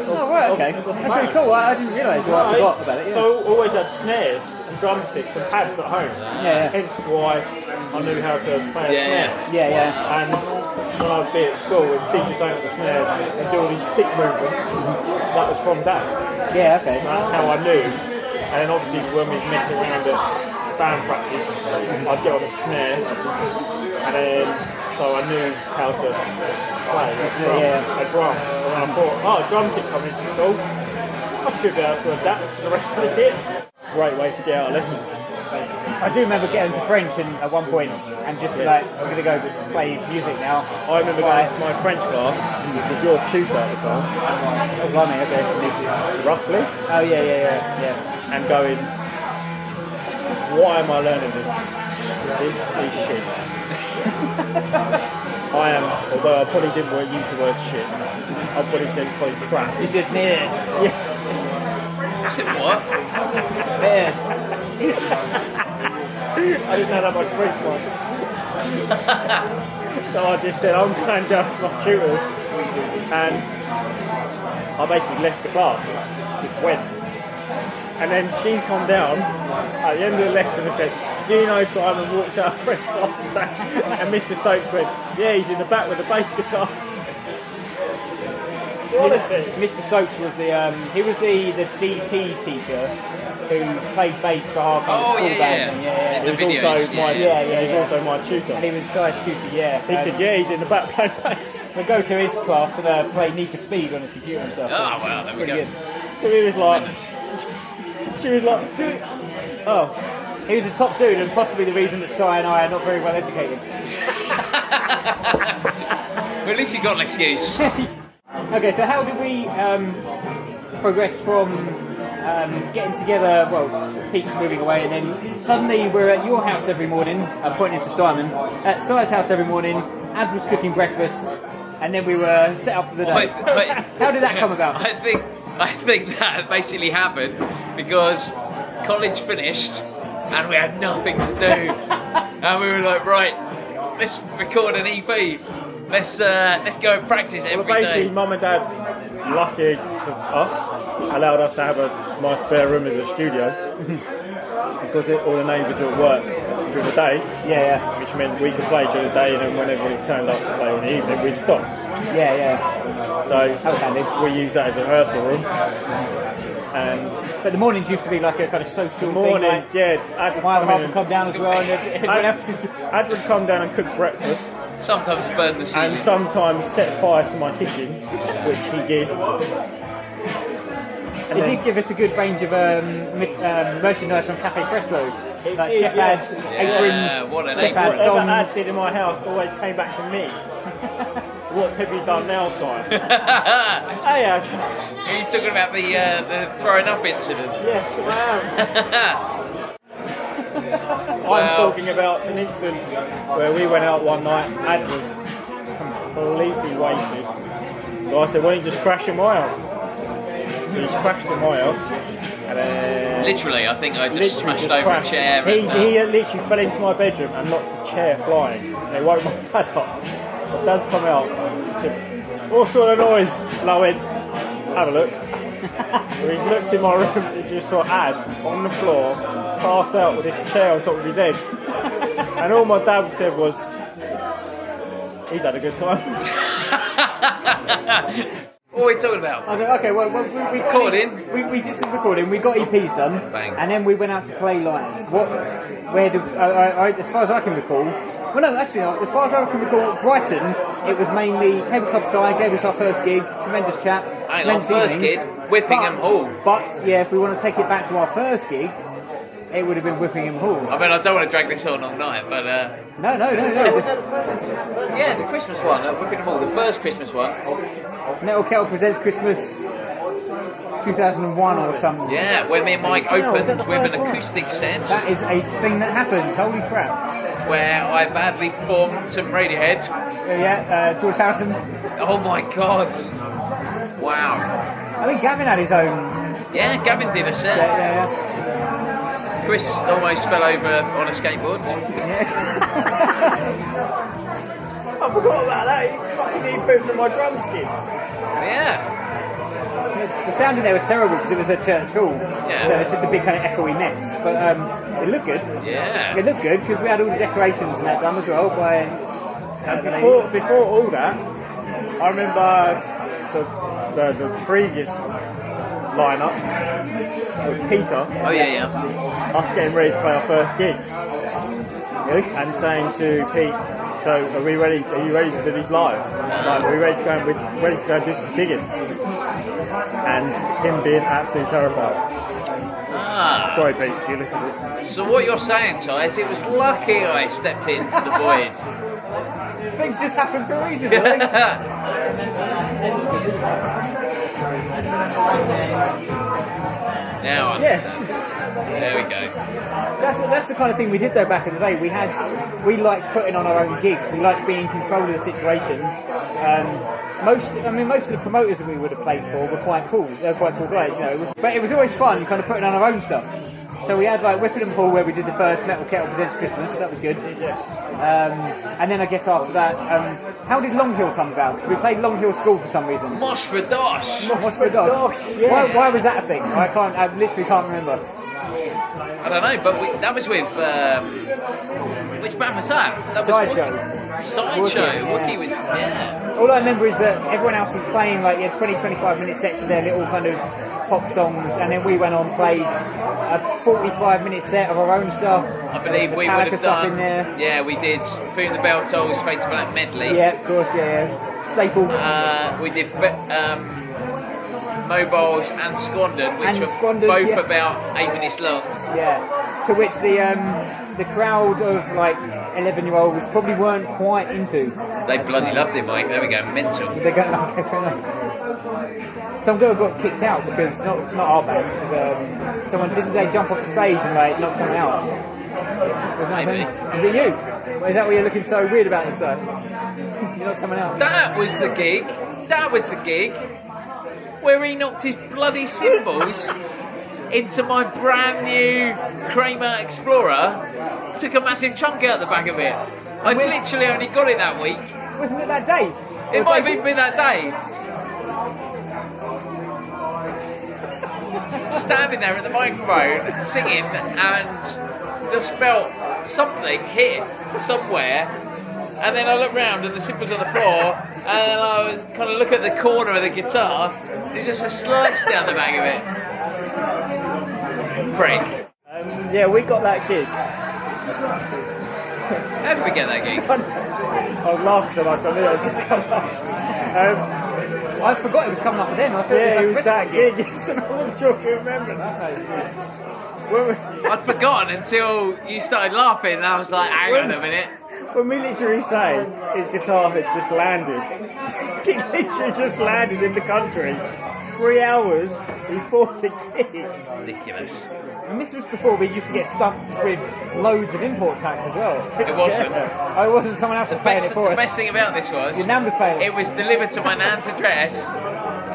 Oh, right, of of okay. the That's band. really cool. I didn't realise. Well, I forgot about it. Yeah. So I always had snares and drumsticks and pads at home. Yeah. Hence why I knew how to play a snare. Yeah. And when I would be at school and teach us out the snare and do all these stick movements, that was from Dad. Yeah. Okay. So that's how I knew. And then obviously when we was messing around at band practice, I'd get on a snare, and then so I knew how to play a drum. And I thought, a drum kit coming into school, I should be able to adapt to the rest of the kit. Great way to get out of lessons. I do remember getting to French at one point and just like, I'm going to go play music now. I remember going to my French class, which was your tutor at the time. Oh, blimey, okay. Roughly. Oh, yeah. And going, why am I learning this? This is shit. I am, although I probably didn't use the word shit, I probably said probably crap. You said nerd. Yeah. Said what? Nerd. I didn't know that much French, so I just said, I'm going down to my tutors, and I basically left the class, just went. And then she's come down at the end of the lesson and said, do you know Simon walked out of French class today? And Mr. Stokes went, yeah, he's in the back with the bass guitar. Quality. Mr. Stokes was the DT teacher who played bass for our kind of school band. Yeah. He was also my tutor. And he was size tutor, yeah. He said, yeah, he's in the back playing bass. We go to his class and play Need for Speed on his computer and stuff. Oh, well, there we go. Good. So he was like, she was like, he was a top dude and possibly the reason that Si and I are not very well educated. Well, at least you got an excuse. Okay, so how did we progress from getting together, Pete moving away, and then suddenly we're at your house every morning, pointing to Simon, at Si's house every morning, Ad was cooking breakfast, and then we were set up for the day. How did that come about? I think that basically happened because college finished and we had nothing to do, and we were like, right, let's record an EP. Let's go and practice every day. Basically, Mum and Dad, lucky for us, allowed us to have a nice spare room as a studio because all the neighbours were at work during the day. Yeah. Which meant we could play during the day, and then when everybody turned up to play in the evening, we'd stop. Yeah. So that was handy. We used that as a rehearsal room. But the mornings used to be like a kind of social morning, thing. Ad would come down as well, and everyone else. Ad would come down and cook breakfast. Sometimes burn the ceiling. And sometimes set fire to my kitchen, which he did. It did give us a good range of merchandise on Cafe Presto. Like chef ads, aprons, what an chef apron. ad Whatever dons. Ad did in my house always came back to me. What have you done now, Simon? Hey, Ad. Are you talking about the throwing up incident? Yes, I am. I'm talking about an incident where we went out one night, Ad was completely wasted. So I said, why don't you just crash in my house? So he crashed in my house, and then... Literally, I think I just smashed over crashed. a chair. He literally fell into my bedroom and knocked the chair flying. And it woke my dad up. My dad's come out and said, what sort of noise? And I went, have a look. So he looked in my room and just saw Ad on the floor, passed out with this chair on top of his head. And all my dad said was, he's had a good time. What are we talking about? Okay, well we Recording? We did some recording. We got EPs done, Bang. and then we went out to play live. As far as I can recall, well, no, actually, as far as I can recall, Brighton, it was mainly Cable Club side, gave us our first gig, tremendous chat. Hang on, first gig, Whippingham Hall. But yeah, if we want to take it back to our first gig, it would have been Whippingham Hall. I mean, I don't want to drag this on all night, but... No. Yeah, the Christmas one at Whippingham Hall, the first Christmas one. Mckale presents Christmas 2001 or something. Yeah, where me and Mike opened with an acoustic set. That is a thing that happens, holy crap. Where I badly performed some Radiohead. George Harrison. Oh my god. Wow. I think Gavin had his own. Yeah, Gavin did a set. Yeah. Chris almost fell over on a skateboard. I forgot about that. He fucking put it in my drum skin. Yeah. The sound in there was terrible because it was a church hall, Yeah. so it's just a big kind of echoey mess. But it looked good. Yeah. It looked good because we had all the decorations and that done as well. And before all that, I remember the previous lineup with Peter. Oh yeah. Us getting ready to play our first gig. And saying to Pete, so are you ready to do this live? Like, are we ready to go and do some gigging? And him being absolutely terrified. Sorry Pete, if you listen to this. So what you're saying, Ty, is it was lucky I stepped into the void. Things just happen for a reason, don't they? Now, Yes. there we go. That's the kind of thing we did though back in the day. We liked putting on our own gigs. We liked being in control of the situation. Most of the promoters that we would have played for were quite cool. They were quite cool guys, you know. But it was always fun, kind of putting on our own stuff. So we had like Whipping and Pull where we did the first Metal Kettle Presents Christmas. That was good. And then I guess after that, how did Long Hill come about? Because we played Long Hill School for some reason. Mosh for Dosh. What's for dog? Yes. Why was that a thing? I literally can't remember. I don't know, but that was with which band was that? That was Sideshow. Sideshow. Wookie, Wookie was All I remember is that everyone else was playing like 20-25 minute sets of their little kind of pop songs, and then we went on and played a 45-minute set of our own stuff. I believe we would Metallica have stuff done. in there. Yeah, we did. Food the Bell Tolls, Fade to Black medley. Yeah, of course, yeah. Staple. We did Mobiles and Squandered, which And were Squandered, both yeah. about 8 minutes long. Yeah. To which the crowd of like 11-year-olds probably weren't quite into. They bloody loved it, Mike. There we go, mental. They're going, okay, fair enough. Some girl got kicked out because not our band, because someone didn't they jump off the stage and like knock someone out. Was that Maybe. Is it you? Is that why you're looking so weird about this though? You knocked someone out. That was the gig. That was the gig where he knocked his bloody cymbals into my brand new Kramer Explorer. Took a massive chunk out the back of it. I literally only got it that week. Wasn't it that day? It might have even been that day. Standing there at the microphone, singing, and just felt something hit somewhere. And then I look round and the cymbals on the floor, and I kind of look at the corner of the guitar. There's just a slurch down the back of it. Prick. Yeah, we got that gig. How did we get that gig? I was laughing so much, I knew it was going to come up. I forgot it was coming up with him. I thought Yeah, it it was was that gig. Yes, and I wasn't sure if you remember I'd forgotten until you started laughing, and I was like, hang on a minute. When we literally say his guitar had just landed, it literally just landed in the country 3 hours before the gig. Ridiculous. And this was before we used to get stumped with loads of import tax as well. It wasn't. Oh, it wasn't. Someone else was paying it for The us. best thing about this was, Your nan was paying it was delivered to my nan's address,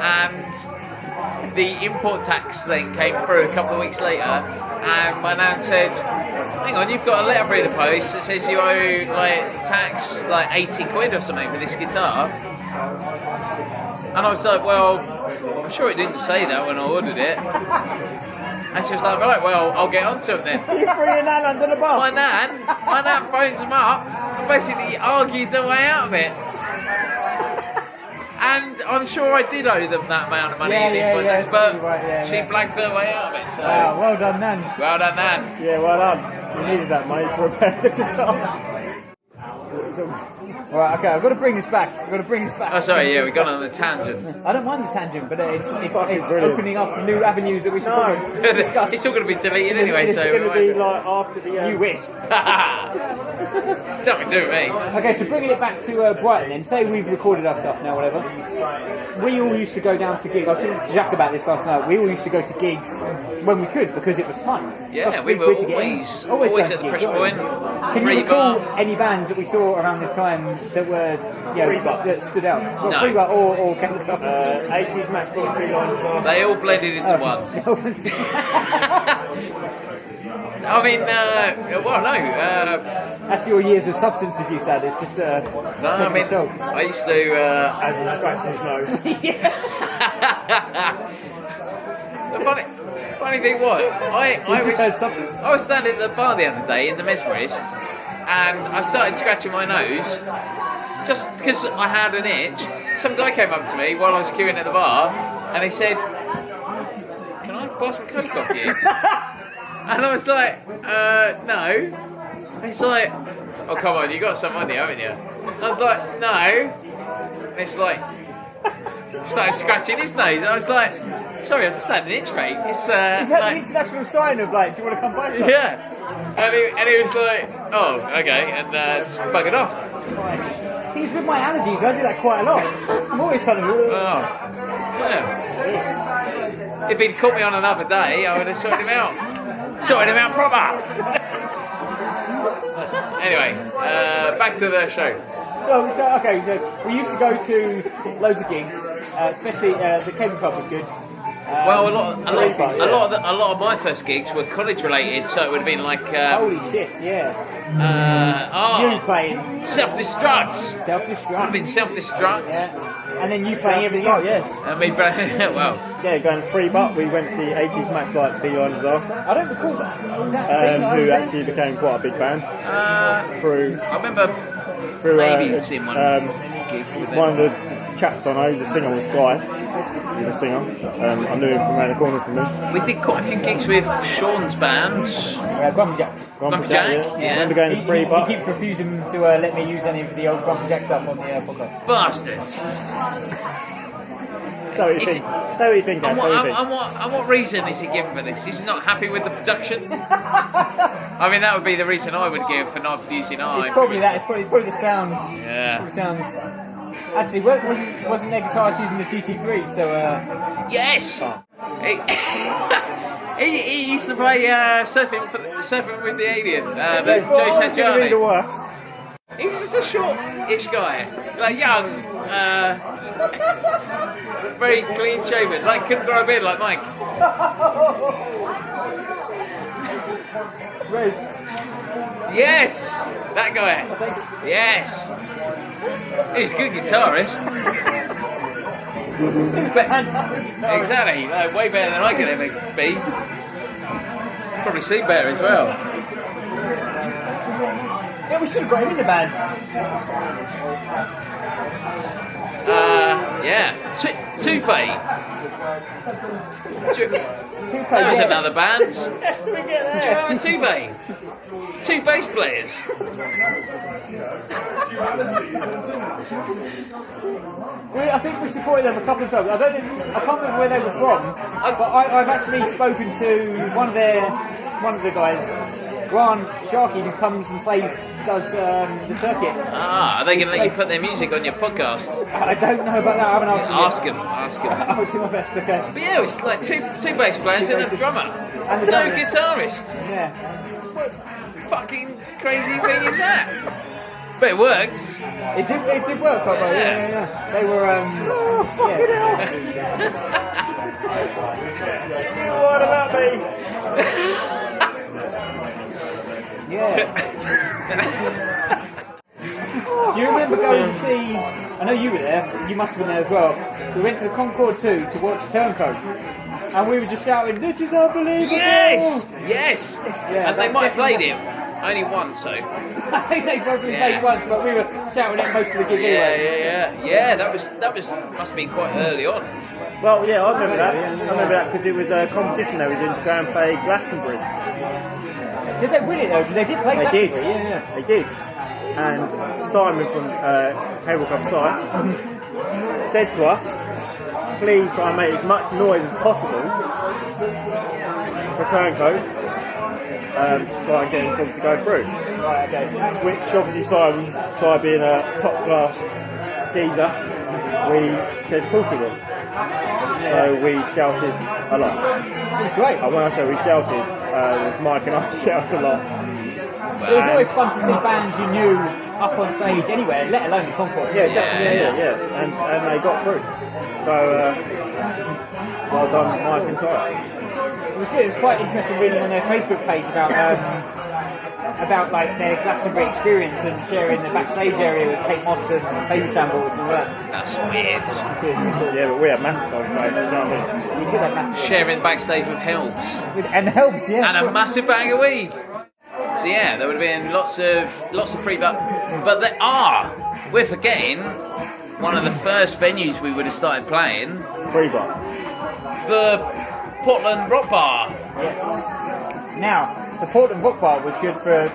and the import tax thing came through a couple of weeks later, and my nan said, hang on, you've got a letter through the post that says you owe like tax like 80 quid or something for this guitar. And I was like, well, I'm sure it didn't say that when I ordered it. And she was like, right, well, I'll get onto it then. You threw your nan under the bus. My nan phones them up and basically argued their way out of it. And I'm sure I did owe them that amount of money in input tax, but she blagged her way out of it. So. Wow, well done, Nan. Well done, Nan. Yeah, well done. You needed that money to repair the guitar. Right, okay, I've got to bring this back. Oh, sorry, yeah, we got on a tangent. I don't mind the tangent, but it's brilliant. opening up new avenues that we should probably discuss. It's all going to be deleted anyway, It's so going to be like after the... You wish. nothing to do with me. Okay, so bringing it back to Brighton then, say we've recorded our stuff now, whatever. We all used to go down to gigs. I talked to Jack about this last night. We all used to go to gigs when we could because it was fun. Yeah, we were always going at to the gigs, pressure weren't point. we? Can Free you recall bar. any bands that we saw around this time that were that stood out? Well, No. Free bar or Chemical Club? 80s Matchbox Beeline. They all blended into one. I mean, well, no. That's your years of substance abuse, Ad. It's just No, I mean, I used to. As he scratched his nose. The funny thing was, I was standing at the bar the other day in the Mesmerist, and I started scratching my nose just because I had an itch. Some guy came up to me while I was queuing at the bar, and he said, "Can I buy some coke off you?" And I was like, "No." And he's like, "Oh, come on, you got some money, haven't you?" I was like, "No." And it's like, started scratching his nose. I was like, "Sorry, I'm just had an itch, mate." It's, Is that like, the international sign of like, do you want to come buy something? yeah. And he was like, "Oh, okay," and just buggered off. He's with my allergies. I do that quite a lot. I'm always kind of. Oh, yeah. If he'd caught me on another day, I would have sorted him out. Sorted him out proper. Anyway, back to the show. Well, so we used to go to loads of gigs, especially the Cable Club was good. Well, a lot of my first gigs were college related, so it would have been like holy shit, yeah. You playing Self-Destructs. Would have been Self-Destructs. Yeah. And then you playing everything else. Yes. And me playing, well. Yeah, going free butt. We went to see 80s Mac like Beeline Disaster. I don't recall that. Who actually became quite a big band. I remember maybe seeing one gig with them. One of the chaps I know, the singer was Guy. He's a singer. I knew him from around the corner from me. We did quite a few gigs with Sean's band. Grumpy Jack. Grumpy Jack, yeah. I remember going to free butt. He keeps refusing to let me use any of the old Grumpy Jack stuff on the podcast. Bastards. So what do you think? And what reason is he giving for this? Is he not happy with the production? I mean, that would be the reason I would give for not using our. It's probably that. It's probably the sounds. Yeah. The sounds. Actually, wasn't their guitarist using the GT3? So. Yes. Oh. He used to play surfing with the Alien. Joe Satriani. The worst. He was just a short-ish guy, like young, very clean-shaven, like couldn't grow a beard like Mike. Rose. Yes, that guy. Yes, he's a good guitarist. Exactly, like, way better than I could ever be. Probably sleep better as well. Yeah, we should have got him in the band. Yeah, Toupee. That was another band. Do you remember Toupee? Two bass players. I think we supported them a couple of times. I can't remember where they were from, but I've actually spoken to one of the guys, Grant Sharkey, who comes and does the circuit. Are they going to let you put their music on your podcast? I don't know about that. I haven't asked him. Ask him. I'll do my best. Okay. But yeah, it was like two bass players and a drummer. And no guitarist. Yeah. What fucking crazy thing is that? But it worked. It did work quite well. Yeah. They were. Fucking hell. What about me? Yeah. Do you remember going to see? I know you were there. You must have been there as well. We went to the Concorde 2 to watch Turncoat, and we were just shouting, "This is unbelievable!" Yes. Yeah, and they might have played it only once, so. I think they probably played once, but we were shouting it most of the gig anyway. Yeah. That must have been quite early on. Well, yeah, I remember that because it was a competition they were doing to go and play Glastonbury. Did they win it though? Because they did play Glastonbury. They did. Yeah. They did. And Simon from Cable Club site said to us, please try and make as much noise as possible for Turncoat to try and get him to go through. Right, okay. Which obviously Simon being a top class geezer, we said of course we will. So we shouted a lot. It was great. And when I say we shouted, it was Mike and I shouted a lot. It was always fun to see bands you knew up on stage anywhere, let alone the Concorde. Yeah. And they got through. So well done, Mike and Ty. It was good. It was quite interesting reading on their Facebook page about about like their Glastonbury experience and sharing the backstage area with Kate Moss and baby shambles and all that. That's weird. Yeah, but we had Mastodon, so you know what I mean? We did have Mastodon. Sharing backstage with Helms. And helps, yeah. And a massive bag of weed. So yeah, there would have been lots of free, but we're forgetting one of the first venues we would have started playing. Free bar. The Portland Rock Bar. Yes. Now, the Portland Rock Bar was good for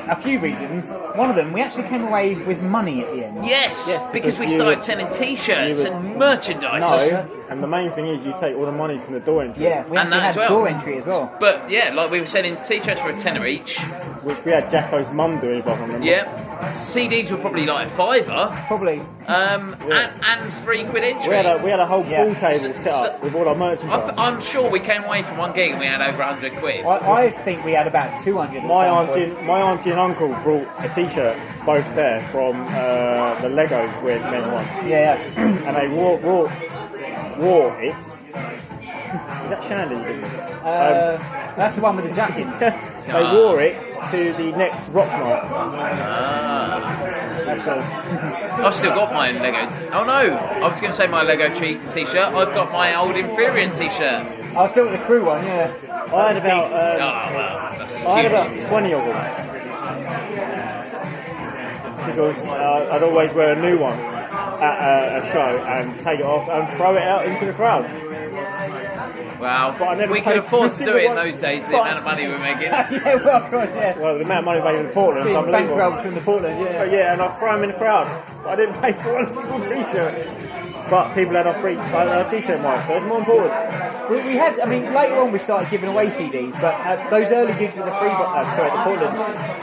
a few reasons. One of them, we actually came away with money at the end. Yes, because we started selling T-shirts and merchandise. No, and the main thing is you take all the money from the door entry. Yeah, we actually had door entry as well. But yeah, like we were selling T-shirts for $10 each. Which we had Jacko's mum doing, if I can remember. Yeah. CDs were probably like $5. Probably. And £3 entry. We had a whole pool table set up with all our merchandise. I'm sure we came away from one gig and we had over £100. I think we had about 200. My auntie and uncle brought a T-shirt, both there, from the Lego where men won. Yeah. And they wore it. Is that Shandy? That's the one with the jacket. They wore it to the next rock night. That's cool. I've still got my Lego. Oh no, I was going to say my Lego T-shirt. I've got my old Emphyrian T-shirt. I was still with the crew one, yeah. I had about. I had about 20 of them. Because I'd always wear a new one at a show and take it off and throw it out into the crowd. Wow, we could afford to do it in those days, the amount of money we were making. Yeah, well, of course, yeah. Well, the amount of money we made in Portland is unbelievable. Bankrolled from the Portland, yeah. Yeah, and I throw them in the crowd. I didn't pay for one single T-shirt. But people had our free T-shirt marks, so it's more important. We had, I mean, later on we started giving away CDs, but those early gigs at the the Portland,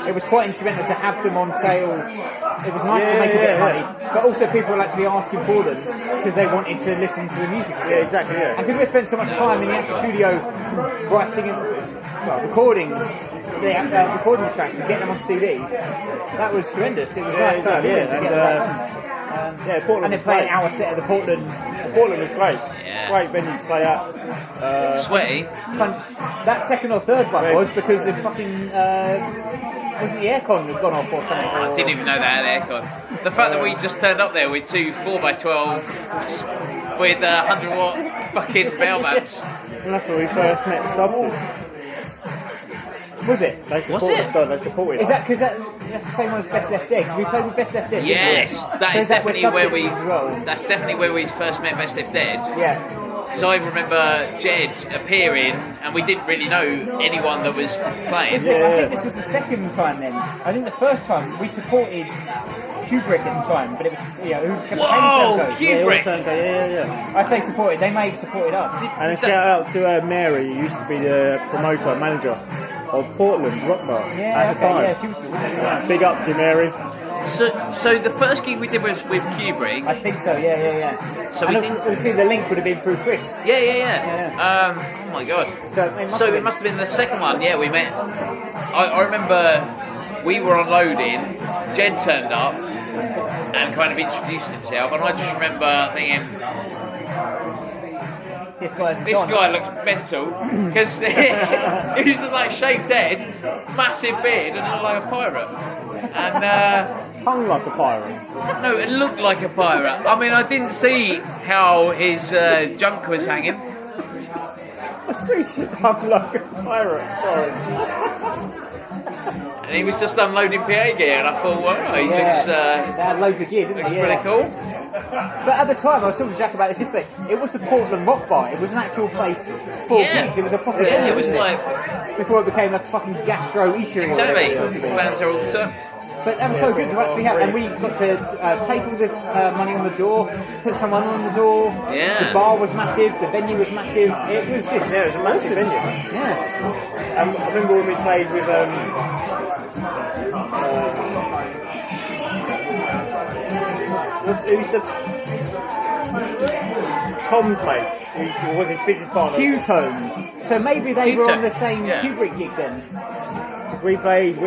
it was quite instrumental to have them on sale. It was nice to make a bit of money, but also people were actually asking for them because they wanted to listen to the music. Yeah, exactly, yeah. And because we spent so much time in the actual studio writing and recording the tracks and getting them on CD, that was tremendous. It was nice to get them. Portland. And then playing our set of the Portland. Portland was great. Yeah. Great venue to play at. Sweaty. That second or third one was because the fucking wasn't the aircon had gone off or something. I didn't even know that had aircon. The fact that we just turned up there with two 4x12s with 100-watt fucking bell maps. And that's where we first met the Substance. Was it? They supported Is that because that's the same one as Best Left Dead? Because we played with Best Left Dead. Yes, that is definitely where we. Well? That's definitely where we first met Best Left Dead. Yeah. Because I remember Jed appearing, and we didn't really know anyone that was playing. I think this was the second time then. I think the first time we supported Kubrick at the time, but it was who kept Kubrick! Yeah. I say supported. They may have supported us. And a shout out to Mary, who used to be the promoter manager of Portland Rock Bar at the time. Yeah, she was good. Big up to Mary. So the first gig we did was with Kubrick. I think so. Yeah. So we didn't. Obviously, the link would have been through Chris. Yeah. Oh my god. So it must have been the second one. Yeah, we met. I remember we were unloading. Jed turned up and kind of introduced himself, and I just remember thinking, this guy looks mental because he's just like shaved head, massive beard, and looked like a pirate. And hung like a pirate. No, it looked like a pirate. I mean, I didn't see how his junk was hanging. I said hung like a pirate. Sorry. And he was just unloading PA gear, and I thought, wow, he looks. They had loads of gear, didn't looks they? pretty cool. But at the time, I was talking to Jack about this yesterday. It was the Portland Rock Bar. It was an actual place for gigs. It was a proper venue. It was like before it became like a fucking gastro eatery. Exactly. Fans are all the time. But that was so good to actually have, and we got to take all the money on the door, put someone on the door. Yeah. The bar was massive. The venue was massive. It was just it was a massive venue. Yeah. I remember when we played with who's the Tom's mate? Who was his business partner? Q's home. So maybe they were on the same Kubrick gig then. We played a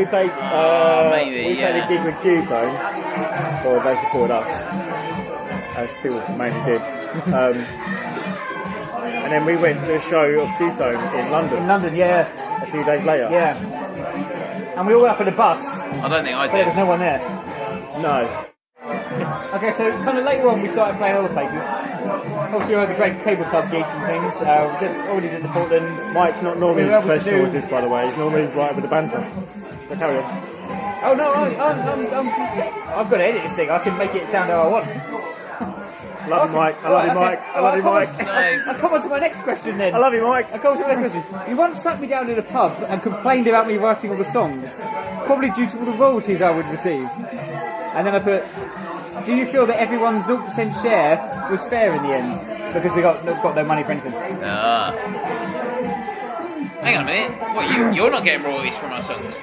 gig with Q-Tone, or they supported us, as people mainly did. And then we went to a show of Q-Tone in London. In London, yeah. A few days later. Yeah. and we all went up in a bus, I don't think I but there was did. no one there. No. Okay, so kind of later on we started playing other places. Obviously we had the great cable club gigs and things. We already did the Portland. Mike's not normally We were able to professional do- with this, by the way. He's normally right with the banter. But carry on. Oh no, I've got to edit this thing. I can make it sound how I want. Love you, Mike. I love you, Mike. I love you, Mike. I'll come on to my next question then. I love you, Mike. I'll come on to my next question. You once sat me down in a pub and complained about me writing all the songs, probably due to all the royalties I would receive. And then I put, do you feel that everyone's 0% share was fair in the end? Because we got no money for anything. Hang on a minute. What, you're not getting royalties from our songs?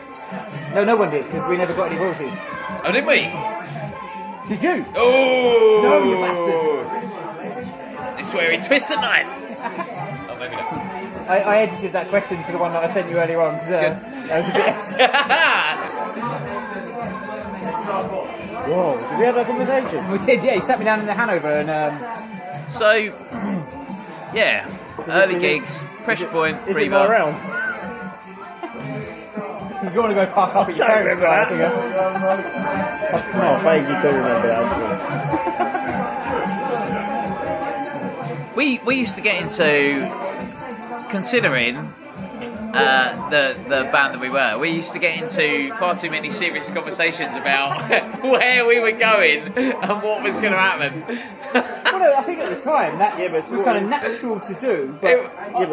No one did, because we never got any royalties. Oh, did we? Did you? Oh! No, you bastard. This is where he twists the knife. Oh, maybe not. I edited that question to the one that I sent you earlier on, because that was a bit... Whoa, did we have that conversation? We did, yeah. You sat me down in the Hanover and... So, yeah. Early gigs, pressure point, Is free it my bar. round? you want to go park up at your don't parents' remember house, that. No, I vaguely do remember that, actually. We used to get into, considering the band that we were, we used to get into far too many serious conversations about where we were going and what was going to happen. Well, no, I think at the time that but was kind of natural to do, but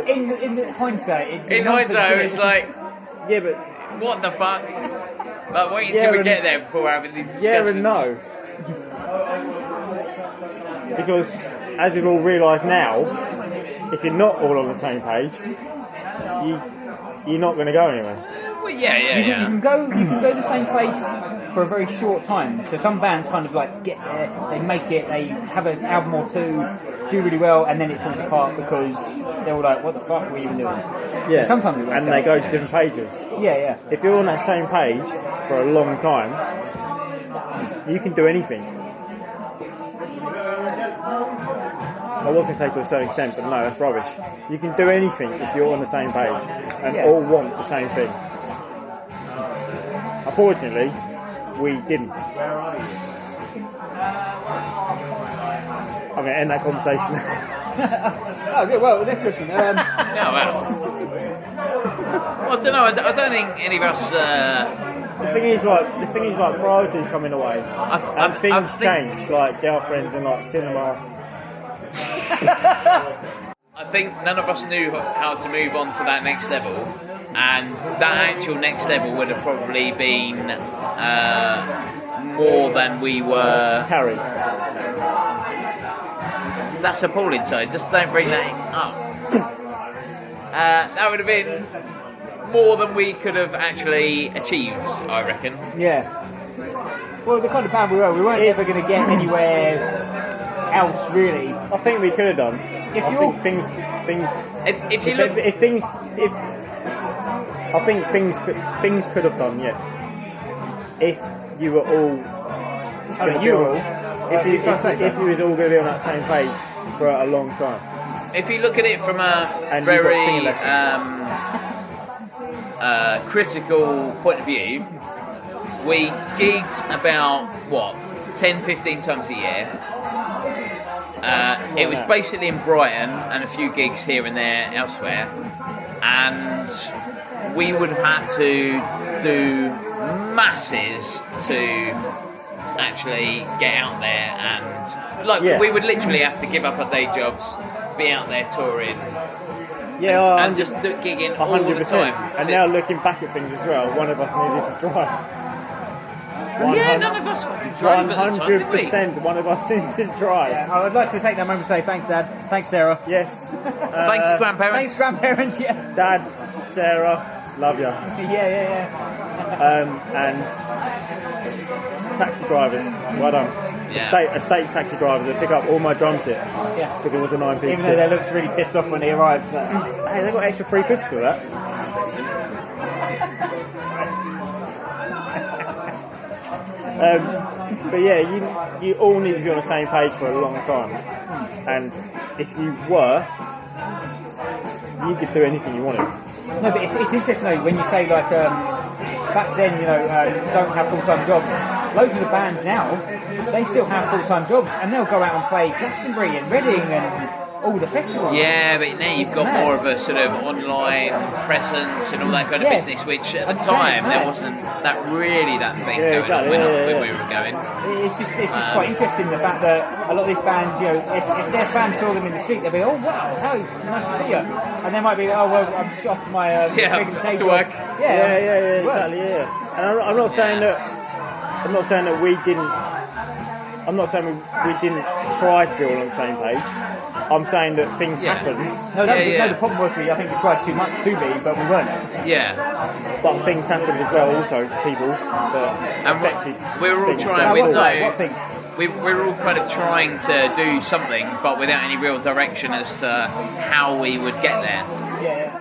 in the hindsight, it's In nonsense, hindsight, isn't it's it? like, Yeah, but what the fuck? Like, wait Yeah, until we and- get there before having these discussions. yeah and no. Because, as we've all realised now, if you're not all on the same page, you're not going to go anywhere. Well, yeah. You can go the same place for a very short time. So some bands kind of like get there, they make it, they have an album or two, do really well, and then it falls apart because they're all like, "What the fuck were you even doing?" Yeah, So sometimes it works and they out. go to different pages. Yeah. If you're on that same page for a long time, you can do anything. I was going to say to a certain extent, but no, that's rubbish. You can do anything if you're on the same page and all want the same thing. Unfortunately, we didn't. I'm going to end that conversation. Oh, good. Well, the next question. Yeah, well, I don't know. I don't think any of us. The thing is, like priorities come in the way, and things change, like girlfriends and like cinema. I think none of us knew how to move on to that next level, and that actual next level would have probably been more than we were. Carry. That's appalling, so just don't bring that up. That would have been more than we could have actually achieved, I reckon. Yeah. Well, the kind of band we weren't ever going to get anywhere else, really. I think we could have done. If I you're- think things. If you look, I think things could have done, yes. If you were all. you were all? If you Try and say was all going to be on that same page for a long time. if you look at it from a And you've got singing very critical point of view, we gigged about 10-15 times a year. It was basically in Brighton and a few gigs here and there elsewhere, and we would have had to do masses to actually get out there, and we would literally have to give up our day jobs, be out there touring, Yeah, and just gigging all the 100%. time. And now looking back at things as well, one of us needed to drive. Yeah, none of us fucking drove at the time, did we? 100%. One of us needed to drive. I would like to take that moment to say thanks, Dad. Thanks, Sarah. Yes. Thanks, grandparents. Thanks, grandparents. Yeah. Dad, Sarah, love ya. Yeah. And taxi drivers, well done. Yeah. Estate taxi drivers that pick up all my drum kit Yeah. because it was a 9-piece Even though kit. they looked really pissed off when they arrived. So. Hey, they got extra free bits for that. But yeah, you all need to be on the same page for a long time, and if you were, you could do anything you wanted. No, but it's interesting though when you say like back then, don't have full-time jobs. Loads of the bands now, they still have full-time jobs, and they'll go out and play Glastonbury and Reading and all the festivals. Yeah, but now you've got more of a sort of online presence and all that kind of business, which at the time there wasn't that thing going on when we were going. It's just quite interesting, the fact that a lot of these bands, if their fans saw them in the street, they'd be, oh wow, how nice to see you, and they might be, oh well, I'm just off to my off to work. Exactly. And I'm not saying that we didn't. I'm not saying we didn't try to be all on the same page. I'm saying that things happened. No, the problem was I think we tried too much to be, but we weren't. Yeah. But things happened as well also to people that affected. We were all trying what things? We were all kind of trying to do something, but without any real direction as to how we would get there. Yeah.